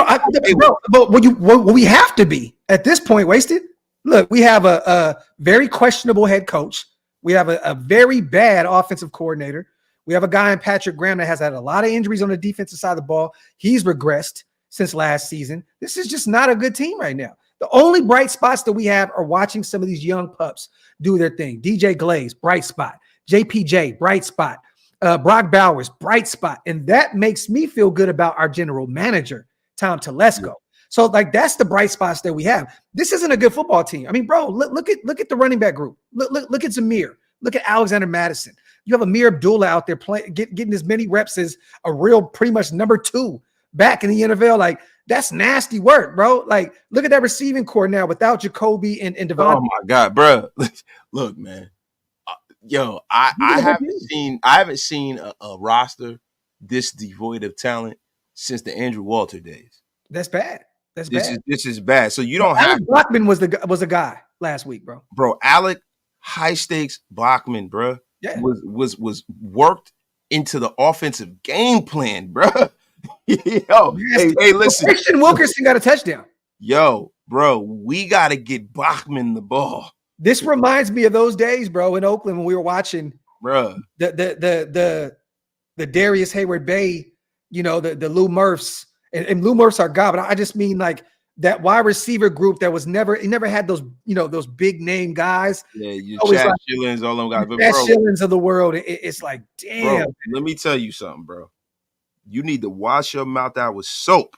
But what we have to be at this point, Wasted. Look, we have a very questionable head coach. We have a very bad offensive coordinator. We have a guy in Patrick Graham that has had a lot of injuries on the defensive side of the ball. He's regressed since last season. This is just not a good team right now. The only bright spots that we have are watching some of these young pups do their thing. DJ Glaze, bright spot. JPJ, bright spot. Brock Bowers, bright spot. And that makes me feel good about our general manager, Tom Telesco. Yeah. So, like, that's the bright spots that we have. This isn't a good football team. I mean, bro, look at the running back group. Look at Zamir. Look at Alexander Madison. You have Amir Abdullah out there getting as many reps as a real pretty much number 2 back in the NFL. Like, that's nasty work, bro. Like, look at that receiving core now without Jacoby and Devontae. Oh my God, bro. Look, man. I haven't seen a roster this devoid of talent since the Andrew Walter days. That's bad. This is bad. So you don't have Blackman was a guy last week, bro. Bro, Alec high stakes Blackman, bro. Yeah. Was worked into the offensive game plan, bro. Yo, hey, listen. Christian Wilkins got a touchdown. Yo, bro, we gotta get Bachman the ball. This reminds me of those days, bro, in Oakland when we were watching, bro, the Darius Hayward Bay, the Lou Murphs, and Lou Murphs are God, but I just mean like that wide receiver group that was never had those, those big name guys. Yeah, you Chad Shillings, all them guys. But Chad Shillings of the world. It's like, damn. Bro, let me tell you something, bro. You need to wash your mouth out with soap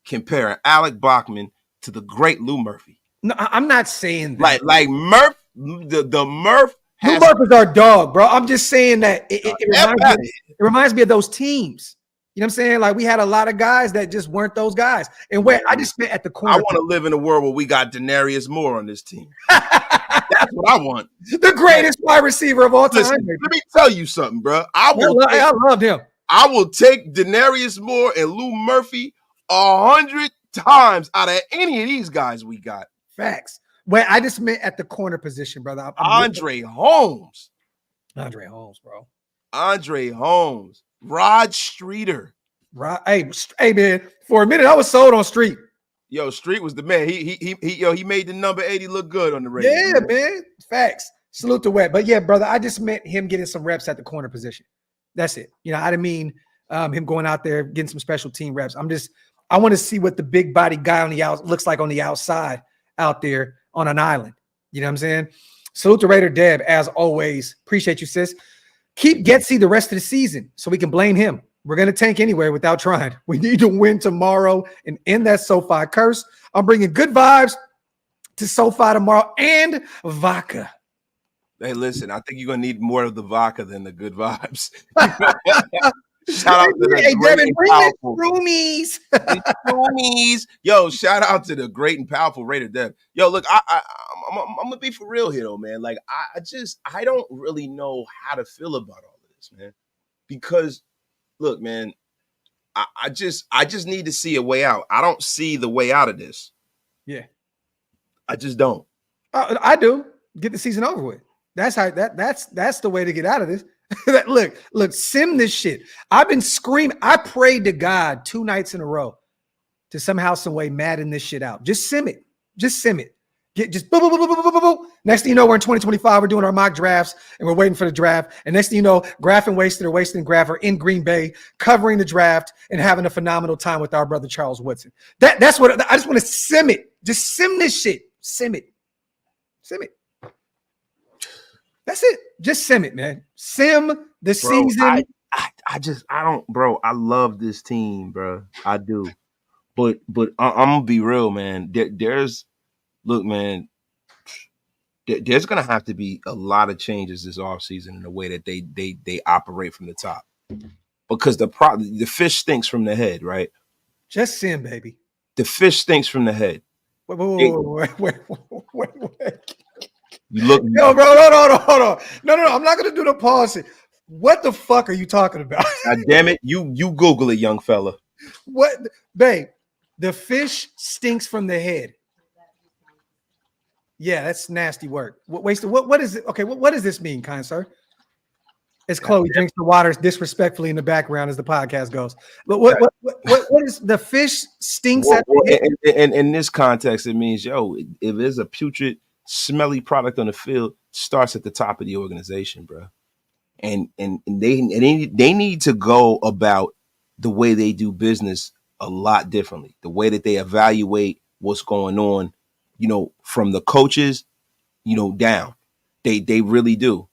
comparing Alec Bachman to the great Lou Murphy. No, I'm not saying that. Like Murph, the Murph. Lou Murph is our dog, bro. I'm just saying that it reminds me of those teams. You know what I'm saying? Like, we had a lot of guys that just weren't those guys. And where I just spent at the corner. I want to live in a world where we got Denarius Moore on this team. That's what I want. The greatest wide receiver of all time. Listen, let me tell you something, bro. I love him. I will take Denarius Moore and Lou Murphy 100 times out of any of these guys we got. Facts. Well, I just meant at the corner position, brother. Andre Holmes, bro. Andre Holmes. Rod Streeter. Hey, man. For a minute, I was sold on Street. Yo, Street was the man. He made the number 80 look good on the radio. Yeah, man. Facts. Salute to Wet. But yeah, brother, I just meant him getting some reps at the corner position. That's it. I didn't mean him going out there getting some special team reps. I want to see what the big body guy on the looks like on the outside out there on an island. You know what I'm saying? Salute to Raider Deb, as always. Appreciate you, sis. Keep Getsy the rest of the season so we can blame him. We're going to tank anyway without trying. We need to win tomorrow and end that SoFi curse. I'm bringing good vibes to SoFi tomorrow and vodka. Hey, listen, I think you're going to need more of the vodka than the good vibes. Shout out to the great and powerful roomies. Roomies. Yo, shout out to the great and powerful Raider Dev. Yo, look, I'm gonna be for real here, though, man. Like, I don't really know how to feel about all of this, man. Because, look, man, I just need to see a way out. I don't see the way out of this. Yeah, I just don't. I do. Get the season over with. That's the way to get out of this. Look, sim this shit. I've been screaming. I prayed to God 2 nights in a row to somehow, some way madden this shit out. Just sim it. Just sim it. Just boo, boo, boo, boo, boo, boo, boo. Next thing you know, we're in 2025. We're doing our mock drafts, and we're waiting for the draft. And next thing you know, Graf and Wasted or Wasted and Graf are in Green Bay covering the draft and having a phenomenal time with our brother Charles Woodson. That's what I just want to sim it. Just sim this shit. Sim it. That's it. Just sim it, man. Sim the season. I don't, bro. I love this team, bro. I do. But I'm gonna be real, man. There's gonna have to be a lot of changes this offseason in the way that they operate from the top. Because the fish stinks from the head, right? Just sim, baby. The fish stinks from the head. Wait. You look, no, bro. Hold on. No. I'm not gonna do the pause. What the fuck are you talking about? God damn it! You Google it, young fella. What, babe? The fish stinks from the head. Yeah, that's nasty work. What is it? Okay, what does this mean, kind sir? As Chloe drinks the water disrespectfully in the background as the podcast goes. But what is the fish stinks at the head? And in this context, it means, if there's a putrid, smelly product on the field, it starts at the top of the organization, bro. And they need to go about the way they do business a lot differently. The way that they evaluate what's going on, from the coaches, down. They really do.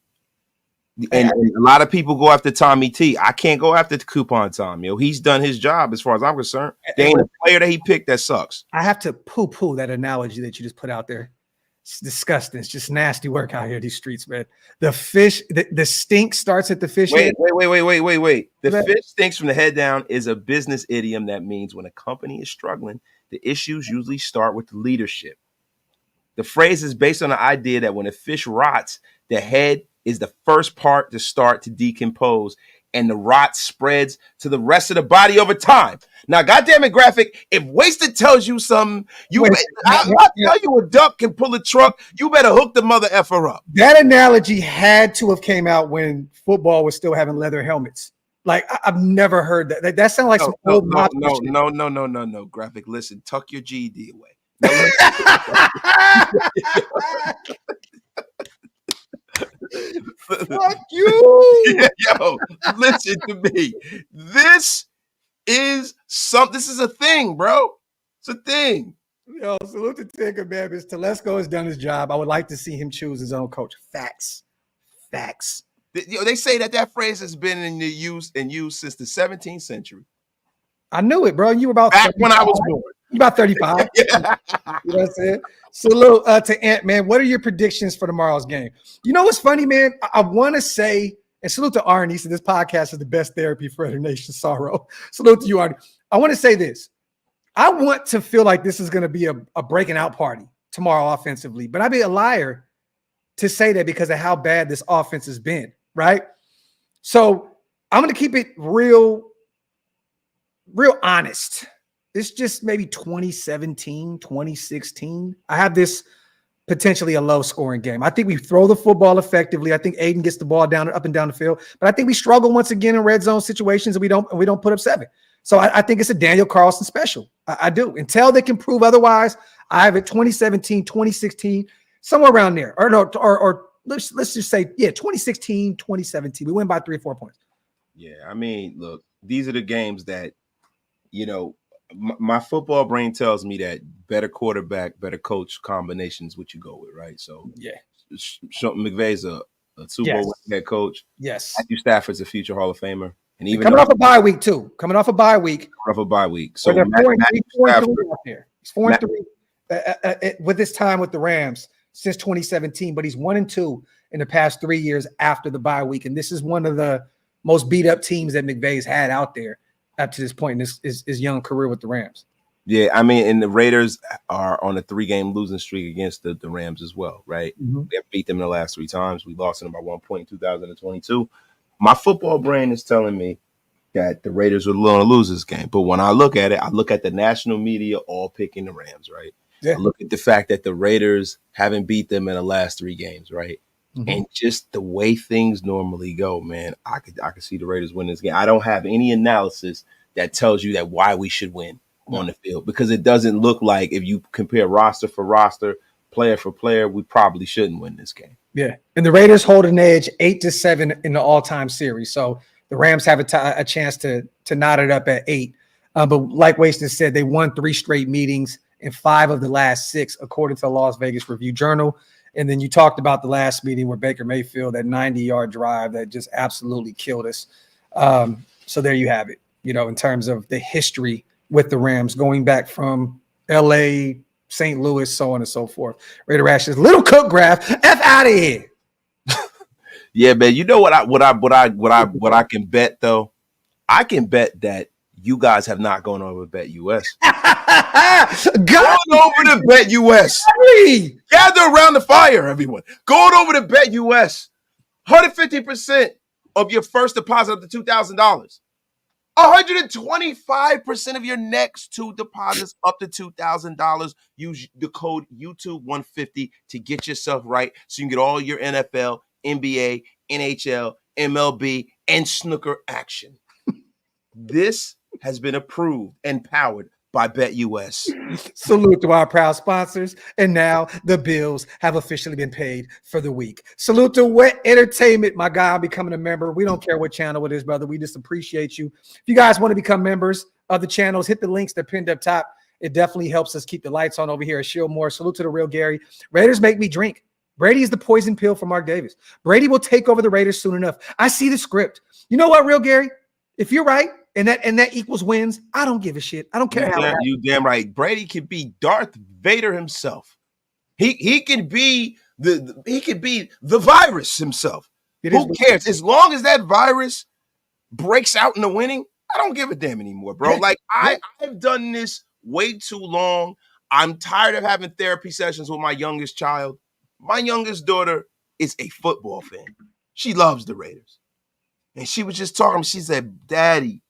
And a lot of people go after Tommy T. I can't go after the Coupon Tom. He's done his job as far as I'm concerned. There ain't a player that he picked that sucks. I have to poo-poo that analogy that you just put out there. It's disgusting. It's just nasty work out here, these streets, man. The fish, the stink starts at the fish head. Wait. The fish stinks from the head down is a business idiom that means when a company is struggling, the issues usually start with the leadership. The phrase is based on the idea that when a fish rots, the head is the first part to start to decompose, and the rot spreads to the rest of the body over time. Now, goddamn it, Graphic, if Wasted tells you something, I'll tell you a duck can pull a truck, you better hook the mother effer up. That analogy had to have came out when football was still having leather helmets. Like, I've never heard that. That sounds like some old No, Graphic, listen, tuck your GED away. Fuck you. Yo, listen to me. This is a thing, bro. It's a thing. Yo, salute to Ten Commandments. Telesco has done his job. I would like to see him choose his own coach. Facts. They say that phrase has been in use since the 17th century. I knew it, bro. You were about back when I was born. You about 35. Yeah. You know what I'm saying? Salute to Ant, man. What are your predictions for tomorrow's game? You know what's funny, man? I want to say, and salute to Arnie. So this podcast is the best therapy for RaiderNation sorrow. Salute to you, Arnie. I want to say this. I want to feel like this is going to be a breaking out party tomorrow offensively, but I'd be a liar to say that because of how bad this offense has been, right? So I'm going to keep it real honest. It's just maybe 2017, 2016. I have this potentially a low-scoring game. I think we throw the football effectively. I think Aidan gets the ball up and down the field, but I think we struggle once again in red zone situations, and we don't put up 7. So I think it's a Daniel Carlson special. I do. Until they can prove otherwise, I have it 2017, 2016, somewhere around there. Or let's just say, 2016, 2017. We win by 3 or 4 points. Yeah, I mean, look, these are the games that, my football brain tells me that better quarterback, better coach combination is what you go with, right? So yeah, McVay's a Super Bowl head coach. Yes, Matthew Stafford's a future Hall of Famer, and even coming off a bye week too. So they're 4-3 out there. He's 4-3 with this time with the Rams since 2017, but he's 1-2 in the past 3 years after the bye week, and this is one of the most beat up teams that McVay's had out there up to this point in his young career with the Rams. Yeah, I mean, and the Raiders are on a 3-game losing streak against the Rams as well, right? Mm-hmm. We have beat them in the last 3 times. We lost them by 1 point in 2022. My football brain is telling me that the Raiders are going to lose this game. But when I look at it, I look at the national media all picking the Rams, right? Yeah. I look at the fact that the Raiders haven't beat them in the last 3 games, right? Mm-hmm. And just the way things normally go, man, I could see the Raiders win this game. I don't have any analysis that tells you that why we should win on the field, because it doesn't look like, if you compare roster for roster, player for player, we probably shouldn't win this game. Yeah, and the Raiders hold an edge 8-7 in the all-time series. So the Rams have a chance to knot it up at 8. But like Waston said, they won 3 straight meetings in 5 of the last 6, according to the Las Vegas Review-Journal. And then you talked about the last meeting where Baker Mayfield, that 90-yard drive that just absolutely killed us. So there you have it, in terms of the history with the Rams going back from L.A., St. Louis, so on and so forth. Raider Rash's little cook graph. F out of here. Yeah, man. You know what I can bet though? I can bet that you guys have not gone over to Bet US. Going over to Bet US. Gather around the fire, everyone. Going over to Bet US. 150% of your first deposit up to $2,000. 125% of your next 2 deposits up to $2,000. Use the code YouTube150 to get yourself right so you can get all your NFL, NBA, NHL, MLB, and snooker action. This has been approved and powered by BetUS. Salute to our proud sponsors. And now the bills have officially been paid for the week. Salute to Wet Entertainment, my guy, becoming a member. We don't care what channel it is, brother. We just appreciate you. If you guys want to become members of the channels, hit the links. They're pinned up top. It definitely helps us keep the lights on over here at Shieldmore. Salute to the real Gary. Raiders make me drink. Brady is the poison pill for Mark Davis. Brady will take over the Raiders soon enough. I see the script. You know what, real Gary? If you're right, and that equals wins, I don't give a shit. I don't care how. You damn right. Brady could be Darth Vader himself. He could be the virus himself. Who cares? As long as that virus breaks out in the winning, I don't give a damn anymore, bro. Like I've done this way too long. I'm tired of having therapy sessions with my youngest child. My youngest daughter is a football fan. She loves the Raiders. And she was just talking. She said, Daddy,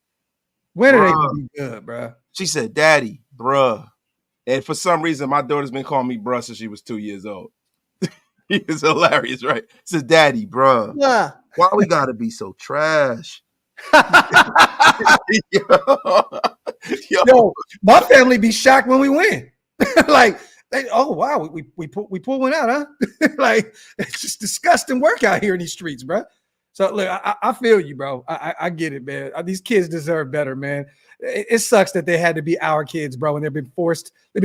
when are they going to be good, bro? She said, Daddy, bruh. And for some reason, my daughter's been calling me bruh since she was 2 years old. He is hilarious, right? She says, Daddy, bruh. Yeah. Why we got to be so trash? Yo, my family be shocked when we win. Like, oh, wow, we pull one out, huh? Like, it's just disgusting work out here in these streets, bro. So look, I feel you, bro. I get it, man. These kids deserve better, man. It sucks that they had to be our kids, bro, and they've been forced into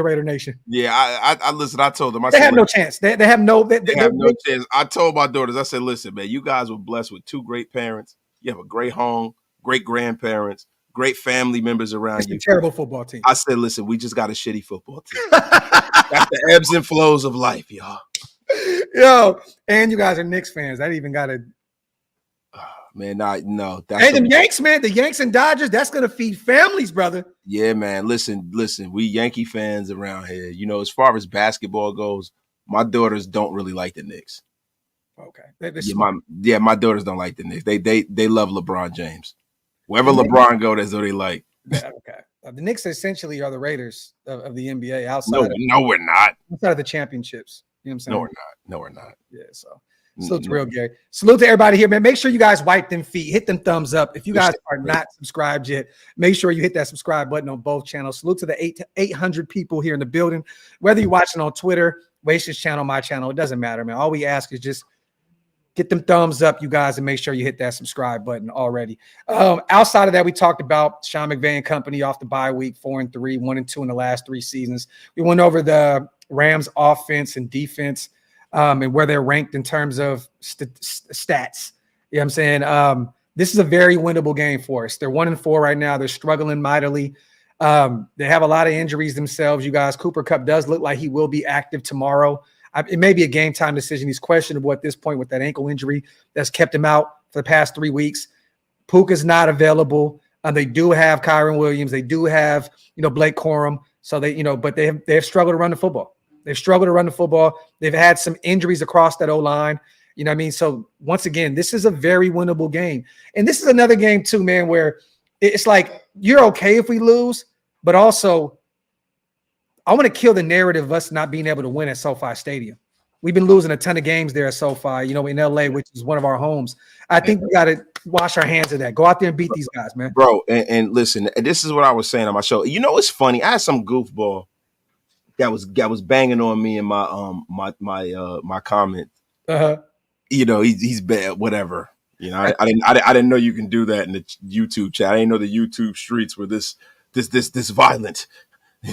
RaiderNation. Yeah, I listen. I told them. They have no chance. They have no. They have no chance. I told my daughters. I said, listen, man, you guys were blessed with 2 great parents. You have a great home, great grandparents, great family members around you. A terrible football team. I said, listen, we just got a shitty football team. That's the ebbs and flows of life, y'all. Yo, and you guys are Knicks fans. I even got to. Man, no. Hey, the Yanks, man, the Yanks and Dodgers, that's going to feed families, brother. Yeah, man. Listen, we Yankee fans around here. As far as basketball goes, my daughters don't really like the Knicks. Okay. My daughters don't like the Knicks. They love LeBron James. Wherever LeBron go, that's what they like. Yeah, okay. The Knicks essentially are the Raiders of the NBA outside. No, we're not. Outside of the championships. You know what I'm saying? No, we're not. Yeah, so. Salute to real Gary. Salute to everybody here, man. Make sure you guys wipe them feet. Hit them thumbs up. If you guys are not subscribed yet, make sure you hit that subscribe button on both channels. Salute to the 800 people here in the building. Whether you're watching on Twitter, Wace's channel, my channel, it doesn't matter, man. All we ask is just get them thumbs up, you guys, and make sure you hit that subscribe button already. Outside of that, we talked about Sean McVay and company off the bye week, 4-3, 1-2 in the last 3 seasons. We went over the Rams offense and defense. And where they're ranked in terms of stats. You know what I'm saying? This is a very winnable game for us. They're 1-4 right now. They're struggling mightily. They have a lot of injuries themselves, you guys. Cooper Kupp does look like he will be active tomorrow. It may be a game time decision. He's questionable at this point with that ankle injury that's kept him out for the past 3 weeks. Puka's not available. They do have Kyron Williams. They do have, Blake Corum. So but they have struggled to run the football. They've struggled to run the football. They've had some injuries across that O-line. You know what I mean? So once again, this is a very winnable game. And this is another game too, man, where it's like you're okay if we lose, but also I want to kill the narrative of us not being able to win at SoFi Stadium. We've been losing a ton of games there at SoFi, in LA, which is one of our homes. I think we got to wash our hands of that. Go out there and beat these guys, man. Bro, and listen, this is what I was saying on my show. It's funny. I had some goofball that was banging on me in my comment. You know, he's bad, whatever. You know, I didn't know you can do that in the YouTube chat. I didn't know the YouTube streets were this violent.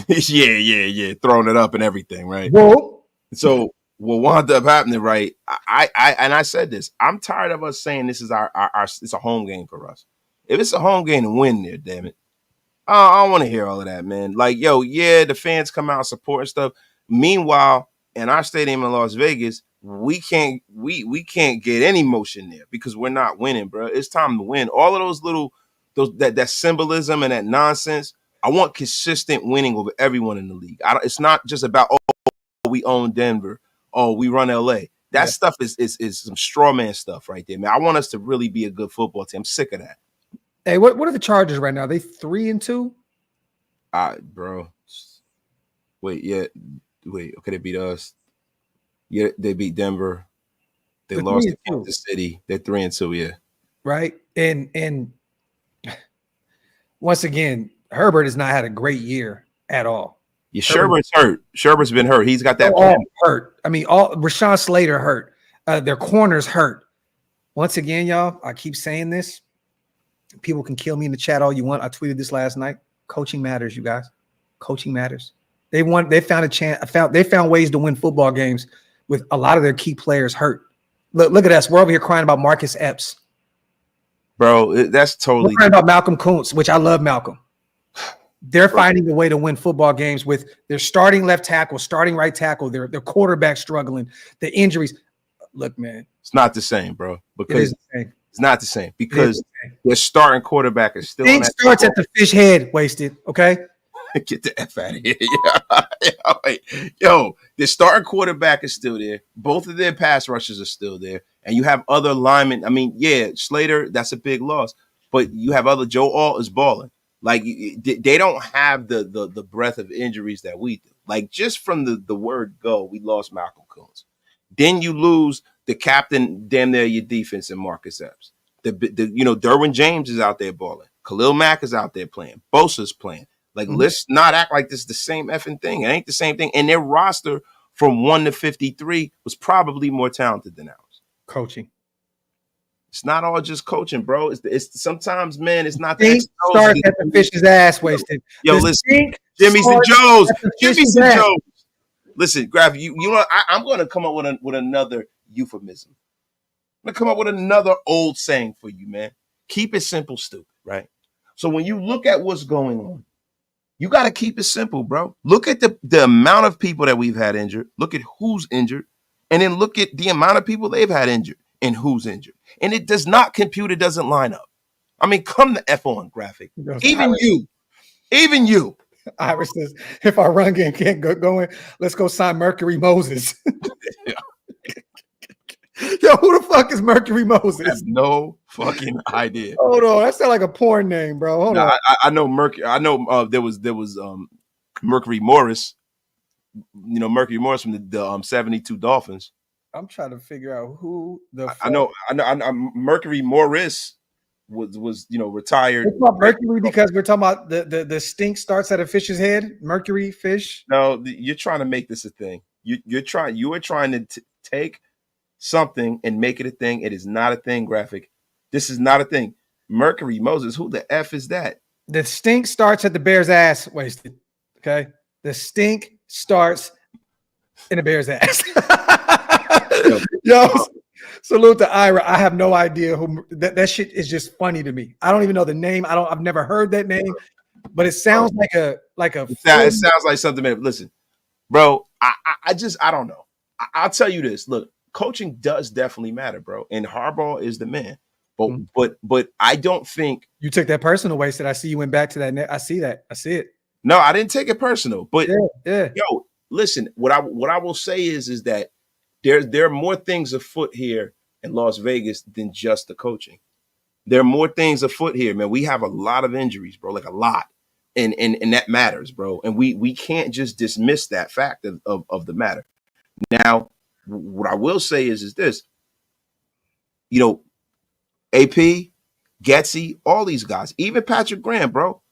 yeah, throwing it up and everything, right? Whoa. So what wound up happening, right? I said this. I'm tired of us saying this is our it's a home game for us. If it's a home game to win there, damn it. I don't want to hear all of that, man. Like, yo, yeah, the fans come out and support and stuff. Meanwhile, in our stadium in Las Vegas, we can't get any motion there because we're not winning, bro. It's time to win. All of that symbolism and that nonsense. I want consistent winning over everyone in the league. It's not just about we own Denver, we run LA. That stuff is some straw man stuff right there, man. I want us to really be a good football team. I'm sick of that. Hey, what are the Chargers right now? Are they 3-2? Bro. Wait, okay, they beat us. Yeah, they beat Denver. They lost to Kansas City. They're 3-2, yeah. Right. And once again, Herbert has not had a great year at all. Yeah, Sherbert's hurt. Sherbert's been hurt. He's got that hurt. I mean, Rashawn Slater hurt. Their corners hurt. Once again, y'all, I keep saying this. People can kill me in the chat all you want. I tweeted this last night. Coaching matters, you guys. Coaching matters. They found a chance. They found ways to win football games with a lot of their key players hurt. Look at us. We're over here crying about Marcus Epps. Bro, that's totally. We're crying about Malcolm Kuntz, which I love Malcolm. They're finding a way to win football games with their starting left tackle, starting right tackle, their quarterback struggling, the injuries. Look, man. It's not the same, bro. Because it's not the same because their starting quarterback is still. It starts at the fish head, wasted. Okay, get the F out of here. Yo, their starting quarterback is still there. Both of their pass rushers are still there, and you have other linemen. I mean, yeah, Slater, that's a big loss, but you have other Joe Alt is balling. Like they don't have the breadth of injuries that we do. Like just from the word go, we lost Malcolm Kuntz. Then you lose the captain, damn near your defense, and Marcus Epps. Derwin James is out there balling. Khalil Mack is out there playing. Bosa's playing. Like, let's not act like this is the same effing thing. It ain't the same thing. And their roster from 1 to 53 was probably more talented than ours. Coaching. It's not all just coaching, bro. It's sometimes, man, it's not the start at the fish's ass wasted. Yo, listen, Jimmy's and Joe's. Jimmy's and Joe's. Listen, Graf, you know, I'm going to come up with another euphemism. I'm going to come up with another old saying for you, man. Keep it simple, stupid, right? So when you look at what's going on, you got to keep it simple, bro. Look at the amount of people that we've had injured. Look at who's injured. And then look at the amount of people they've had injured and who's injured. And it does not compute. It doesn't line up. I mean, come the F on, Graphic. Even you. Iris says, if our run game can't get going, let's go sign Mercury Moses. Yo, who the fuck is Mercury Moses? I have no fucking idea. Hold on, that sounds like a porn name, bro. Hold on. I know Mercury. I know there was Mercury Morris. You know Mercury Morris from the 72 Dolphins. I'm trying to figure out who the. I know. Mercury Morris was retired. It's about Mercury because we're talking about the stink starts at a fish's head. Mercury fish. No, you're trying to make this a thing. You are trying to take something and make it a thing. It is not a thing, Graphic. This is not a thing. Mercury Moses, who the F is that? The stink starts at the bear's ass, wasted. Okay. The stink starts in the bear's ass. Yo, salute to Ira. I have no idea who that shit is just funny to me. I don't even know the name. I've never heard that name, but it sounds like a it sounds like something. Listen, bro, I don't know. I'll tell you this. Look, coaching does definitely matter, bro. And Harbaugh is the man. But I don't think you took that personal, wasted. I see you went back to that net. I see that. I see it. No, I didn't take it personal. But yeah. Yo, listen, what I will say is that there are more things afoot here in Las Vegas than just the coaching. There are more things afoot here, man. We have a lot of injuries, bro, like a lot. And that matters, bro. And we can't just dismiss that fact of the matter. Now, what I will say is this, AP, Getsy, all these guys, even Patrick Graham, bro,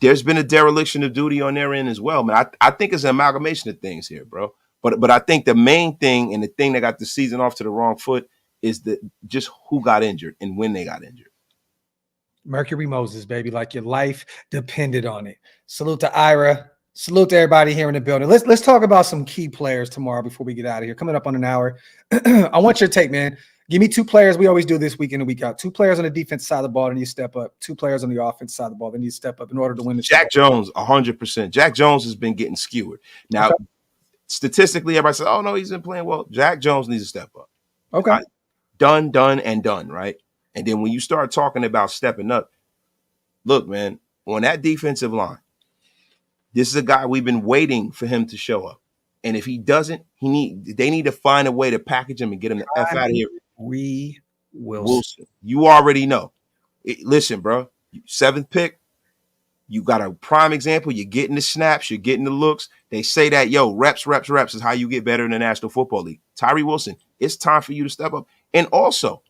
there's been a dereliction of duty on their end as well, man. I think it's an amalgamation of things here, bro. But I think the main thing and the thing that got the season off to the wrong foot is just who got injured and when they got injured. Mercury Moses, baby, like your life depended on it. Salute to Ira. Salute to everybody here in the building. Let's talk about some key players tomorrow before we get out of here. Coming up on an hour. I want your take, man. Give me two players. We always do this week in and week out. Two players on the defense side of the ball that need to step up. Two players on the offense side of the ball that need to step up in order to win the Jack Jones, 100%. Jack Jones has been getting skewered. Now, statistically, everybody says, oh, no, he's been playing well. Jack Jones needs to step up. Okay. Done, and done, right? And then when you start talking about stepping up, look, man, on that defensive line, this is a guy we've been waiting for him to show up. And if he doesn't, they need to find a way to package him and get him the F out of here. Wilson. You already know. Listen, bro, 7th pick, you got a prime example. You're getting the snaps, you're getting the looks. They say that, reps is how you get better in the National Football League. Tyree Wilson, it's time for you to step up. And also,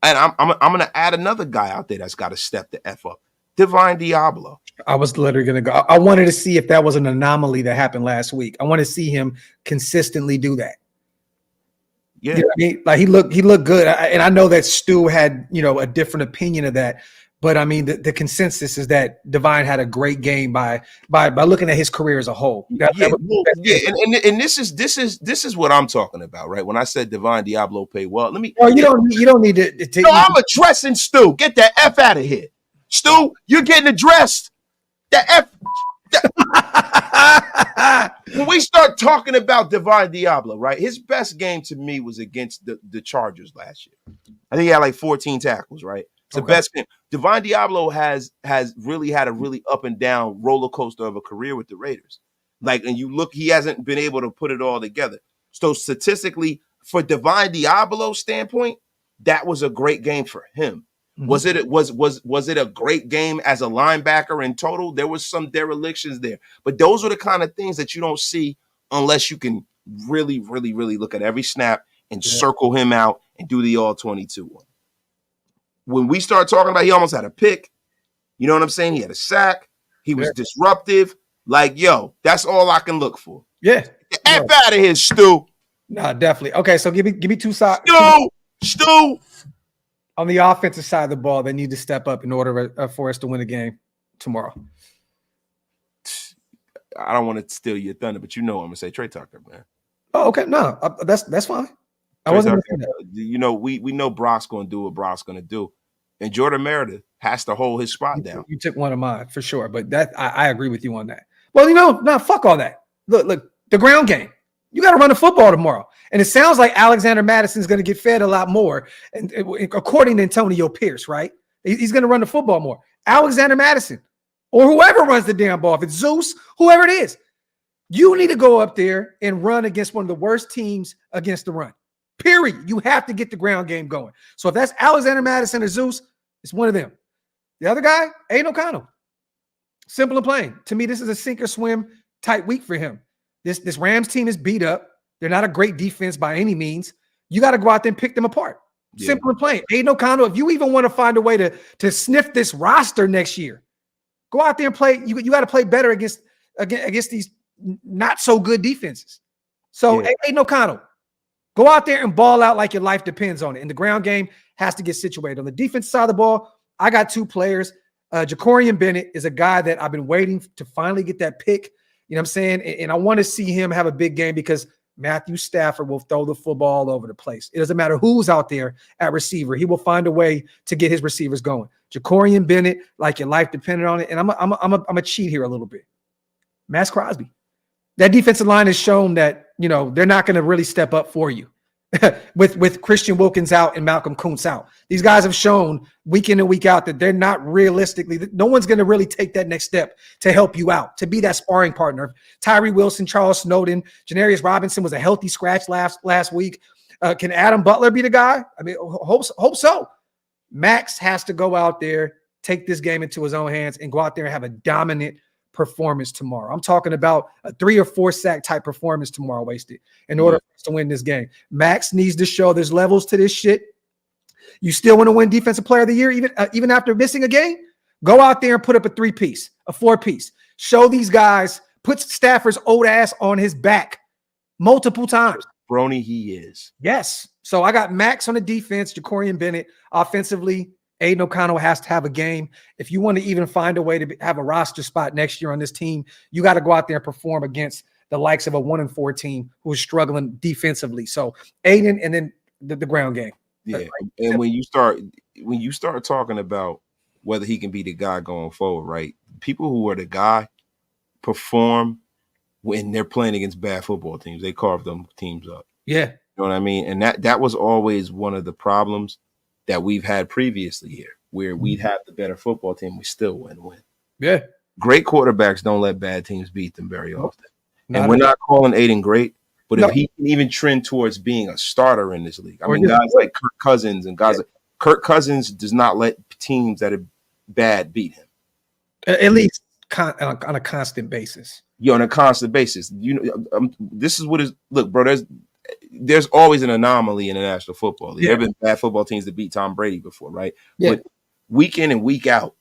and I'm going to add another guy out there that's got to step the F up. Divine Diablo. I was literally going to go. I wanted to see if that was an anomaly that happened last week. I want to see him consistently do that. Yeah. You know what I mean? Like he looked good. And I know that Stu had, a different opinion of that. But I mean, the consensus is that Divine had a great game by looking at his career as a whole. And this is what I'm talking about, right? When I said Divine Diablo paid well, let me. Well, you don't need to take. No, I'm addressing Stu. Get that F out of here, Stu. You're getting addressed. The F. When we start talking about Divine Diablo, right? His best game to me was against the Chargers last year. I think he had like 14 tackles, right? It's the best game. Divine Diablo has really had a really up and down roller coaster of a career with the Raiders. Like, and you look, he hasn't been able to put it all together. So statistically, for Divine Diablo's standpoint, that was a great game for him. Mm-hmm. Was it a great game as a linebacker in total? There was some derelictions there, but those are the kind of things that you don't see unless you can really, really, really look at every snap and circle him out and do the all 22 one. When we start talking about, he almost had a pick. You know what I'm saying? He had a sack. He was disruptive. Like, that's all I can look for. Yeah. Get F out of here, Stu. No, definitely. Okay, so give me two sides. Stu. On the offensive side of the ball, they need to step up in order for us to win the game tomorrow. I don't want to steal your thunder, but I'm going to say Trey Tucker, man. Oh, okay. No, that's fine. I wasn't going to say that. We know Brock's going to do what Brock's going to do. And Jordan Meredith has to hold his spot down. You took one of mine for sure, but that I agree with you on that. Well, fuck all that. Look, the ground game. You got to run the football tomorrow. And it sounds like Alexander Madison's going to get fed a lot more, and according to Antonio Pierce, right? He's going to run the football more. Alexander Madison or whoever runs the damn ball, if it's Zeus, whoever it is, you need to go up there and run against one of the worst teams against the run. Period. You have to get the ground game going. So if that's Alexander Madison or Zeus, it's one of them. The other guy, Aidan O'Connell. Simple and plain. To me, this is a sink or swim type week for him. This Rams team is beat up. They're not a great defense by any means. You got to go out there and pick them apart. Yeah. Simple and plain. Aidan O'Connell, if you even want to find a way to sniff this roster next year, go out there and play. You got to play better against these not so good defenses. So Aidan O'Connell, go out there and ball out like your life depends on it. And the ground game has to get situated. On the defense side of the ball, I got two players. Jacorian Bennett is a guy that I've been waiting to finally get that pick. You know what I'm saying? And I want to see him have a big game because Matthew Stafford will throw the football all over the place. It doesn't matter who's out there at receiver. He will find a way to get his receivers going. Jacorian Bennett, like your life depended on it. And I'm a cheat here a little bit. Max Crosby. That defensive line has shown that, they're not going to really step up for you. with Christian Wilkins out and Malcolm Kuntz out. These guys have shown week in and week out that they're not realistically, no one's going to really take that next step to help you out, to be that sparring partner. Tyree Wilson, Charles Snowden, Janarius Robinson was a healthy scratch last week. Can Adam Butler be the guy? I mean, hope so. Max has to go out there, take this game into his own hands and go out there and have a dominant performance tomorrow. I'm talking about a 3 or 4 sack type performance tomorrow, Wasted, in order for us to win this game. Max needs to show there's levels to this shit. You still want to win Defensive Player of the Year even after missing a game? Go out there and put up a 3-piece, a 4-piece. Show these guys, put Stafford's old ass on his back multiple times. Brony, he is. Yes. So I got Max on the defense, Jacorian Bennett offensively. Aidan O'Connell has to have a game. If you want to even find a way to have a roster spot next year on this team, you got to go out there and perform against the likes of a 1-4 team who is struggling defensively. So Aidan, and then the ground game. Yeah. And when you start talking about whether he can be the guy going forward, right? People who are the guy perform when they're playing against bad football teams. They carve them teams up. Yeah. You know what I mean? And that was always one of the problems that we've had previously here, where we'd have the better football team, we still win. Yeah. Great quarterbacks don't let bad teams beat them very often. And we're not calling Aidan great, but if he can even trend towards being a starter in this league. I mean, guys like Kirk Cousins and guys like Kirk Cousins does not let teams that are bad beat him. At least on a constant basis. Yeah, on a constant basis. This is what is look, bro. There's always an anomaly in the National Football League. There have been bad football teams that beat Tom Brady before, right? Yeah. But week in and week out,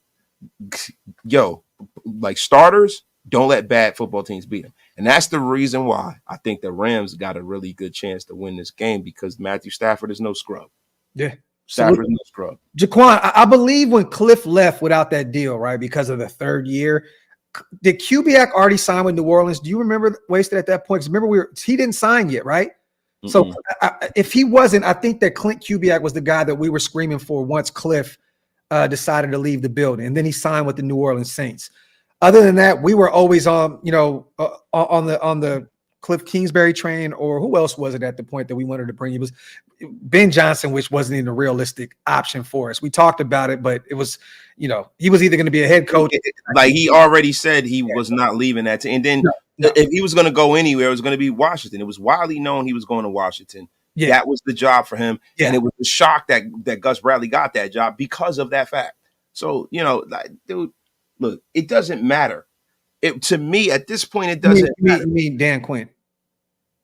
like starters don't let bad football teams beat them. And that's the reason why I think the Rams got a really good chance to win this game, because Matthew Stafford is no scrub. Yeah. Stafford is no scrub. Jaquan, I believe when Cliff left without that deal, right, because of the third year, did Kubiak already sign with New Orleans? Do you remember Wasted at that point? Because remember, he didn't sign yet, right? Mm-hmm. So if he wasn't, I think that Clint Kubiak was the guy that we were screaming for once Cliff decided to leave the building, and then he signed with the New Orleans Saints. Other than that, we were always on the Cliff Kingsbury train, or who else was it at the point that we wanted to bring? It was Ben Johnson, which wasn't even a realistic option for us. We talked about it, but it was, he was either going to be a head coach. Like he already said he was not leaving that team. And then if he was going to go anywhere, it was going to be Washington. It was widely known he was going to Washington. Yeah. That was the job for him. Yeah. And it was a shock that Gus Bradley got that job because of that fact. So, dude, look, it doesn't matter. To me, at this point, it doesn't matter. You mean Dan Quinn?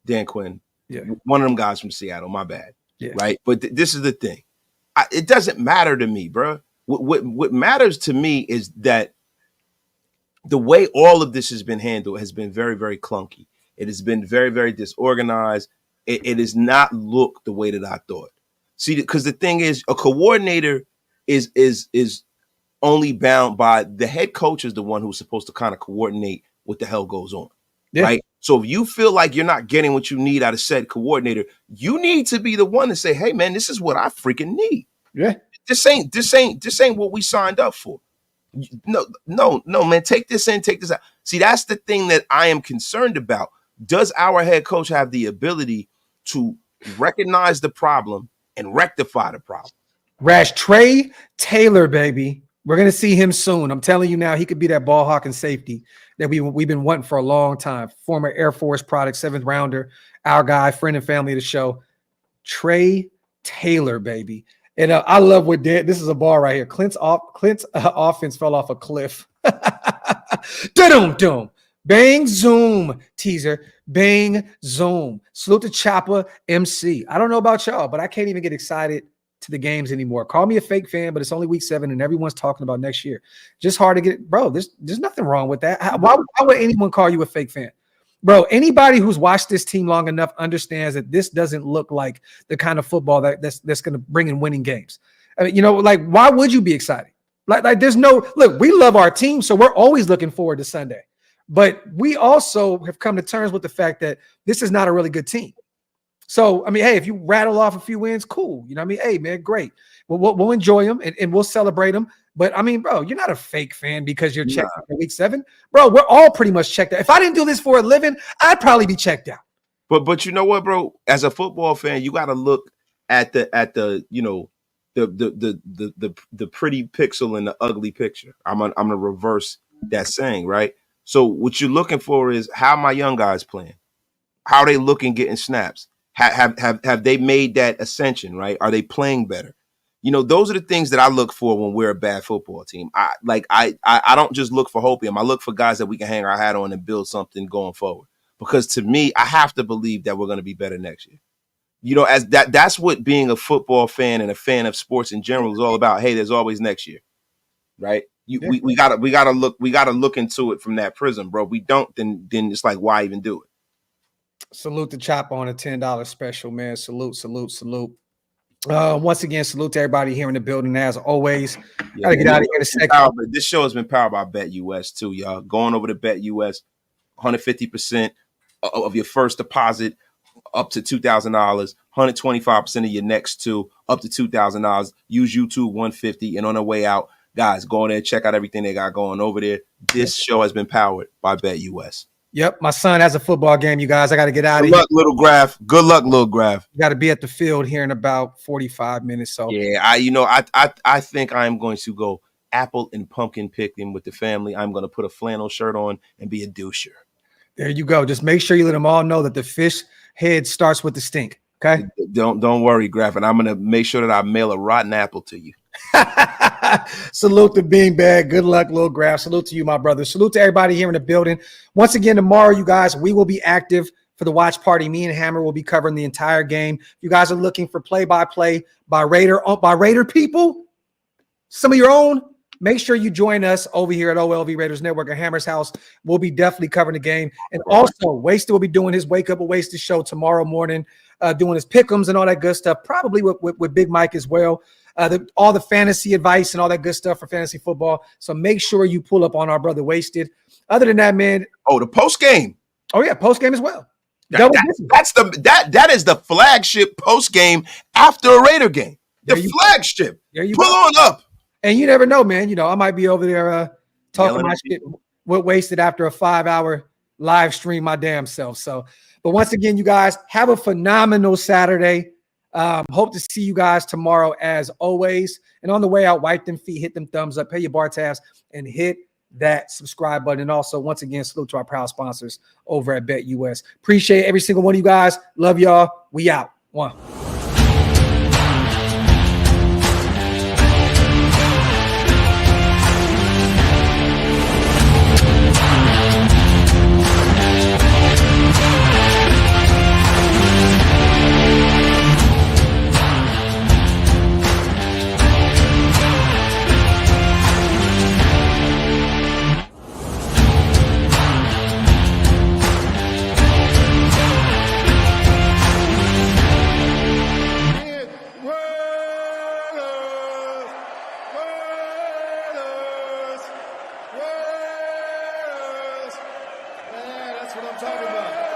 Dan Quinn. Yeah. One of them guys from Seattle, my bad. Yeah. Right? But this is the thing. It doesn't matter to me, bro. What matters to me is that the way all of this has been handled has been very, very clunky. It has been very, very disorganized. It has not looked the way that I thought. See, because the thing is, a coordinator is only bound by the head coach is the one who's supposed to kind of coordinate what the hell goes on. Yeah. Right. So if you feel like you're not getting what you need out of said coordinator, you need to be the one to say, hey, man, this is what I freaking need. Yeah. This ain't what we signed up for. No, man, take this in, take this out. See, that's the thing that I am concerned about. Does our head coach have the ability to recognize the problem and rectify the problem? Rash, Trey Taylor, baby. We're going to see him soon. I'm telling you now, he could be that ball hawking safety that we've been wanting for a long time. Former Air Force product, 7th rounder, our guy, friend and family of the show. Trey Taylor, baby. And I love what this is a bar right here. Clint's offense fell off a cliff. Da-dum-dum. Bang, zoom, teaser. Bang, zoom. Salute to Chopper MC. I don't know about y'all, but I can't even get excited to the games anymore. Call me a fake fan, but it's only week 7 and everyone's talking about next year. Just hard to get, bro. There's nothing wrong with that. Why would anyone call you a fake fan? Bro, anybody who's watched this team long enough understands that this doesn't look like the kind of football that's going to bring in winning games. I mean, why would you be excited? Like there's no look, we love our team, so we're always looking forward to Sunday. But we also have come to terms with the fact that this is not a really good team. So, I mean, hey, if you rattle off a few wins, cool. You know what I mean? Hey, man, great. We'll enjoy them and we'll celebrate them. But, I mean, bro, you're not a fake fan because you're checked out for week 7. Bro, we're all pretty much checked out. If I didn't do this for a living, I'd probably be checked out. But you know what, bro? As a football fan, you got to look at the pretty pixel and the ugly picture. I'm gonna reverse that saying, right? So what you're looking for is how my young guys playing, how are they looking, getting snaps. Have they made that ascension, right? Are they playing better? Those are the things that I look for when we're a bad football team. I don't just look for hopium. I look for guys that we can hang our hat on and build something going forward. Because to me, I have to believe that we're going to be better next year. As that's what being a football fan and a fan of sports in general is all about. Hey, there's always next year, right? Yeah. We gotta look into it from that prism, bro. If we don't, then it's like, why even do it? Salute the chop on a $10 special, man. Salute. Once again, salute to everybody here in the building. As always, Yeah, gotta get out of here in a second. This show has been powered by Bet US too, y'all. Going over to Bet US, 150% of your first deposit up to $2,000, 125% of your next two up to $2,000. Use YouTube 150, and on the way out, guys, go in there, check out everything they got going over there. This show has been powered by Bet US. Yep, my son has a football game, you guys. I got to get out of here. Good luck, little Graph. You got to be at the field here in about 45 minutes. So yeah, I think I'm going to go apple and pumpkin picking with the family. I'm going to put a flannel shirt on and be a doucher. There you go. Just make sure you let them all know that the fish head starts with the stink. Okay. Don't worry, Graph, and I'm going to make sure that I mail a rotten apple to you. Salute to Beanbag. Good luck, Lil Graph. Salute to you, my brother. Salute to everybody here in the building. Once again, tomorrow, you guys, we will be active for the watch party. Me and Hammer will be covering the entire game. If you guys are looking for play-by-play by Raider people, some of your own, make sure you join us over here at OLV Raiders Network at Hammer's house. We'll be definitely covering the game. And also, Wasted will be doing his Wake Up with Wasted show tomorrow morning, doing his pick'ems and all that good stuff, probably with Big Mike as well. All the fantasy advice and all that good stuff for fantasy football. So make sure you pull up on our brother Wasted. Other than that, man. Oh, the post game. Oh yeah, post game as well. That is the flagship post game after a Raider game. The flagship. Pull on up. And you never know, man. You know, I might be over there talking my shit with Wasted after a 5-hour live stream my damn self. So, but once again, you guys have a phenomenal Saturday. Hope to see you guys tomorrow as always. And on the way out, wipe them feet, hit them thumbs up, pay your bar tabs, and hit that subscribe button. And also, once again, salute to our proud sponsors over at Bet US. Appreciate every single one of you guys. Love y'all. We out. One. That's what I'm talking about.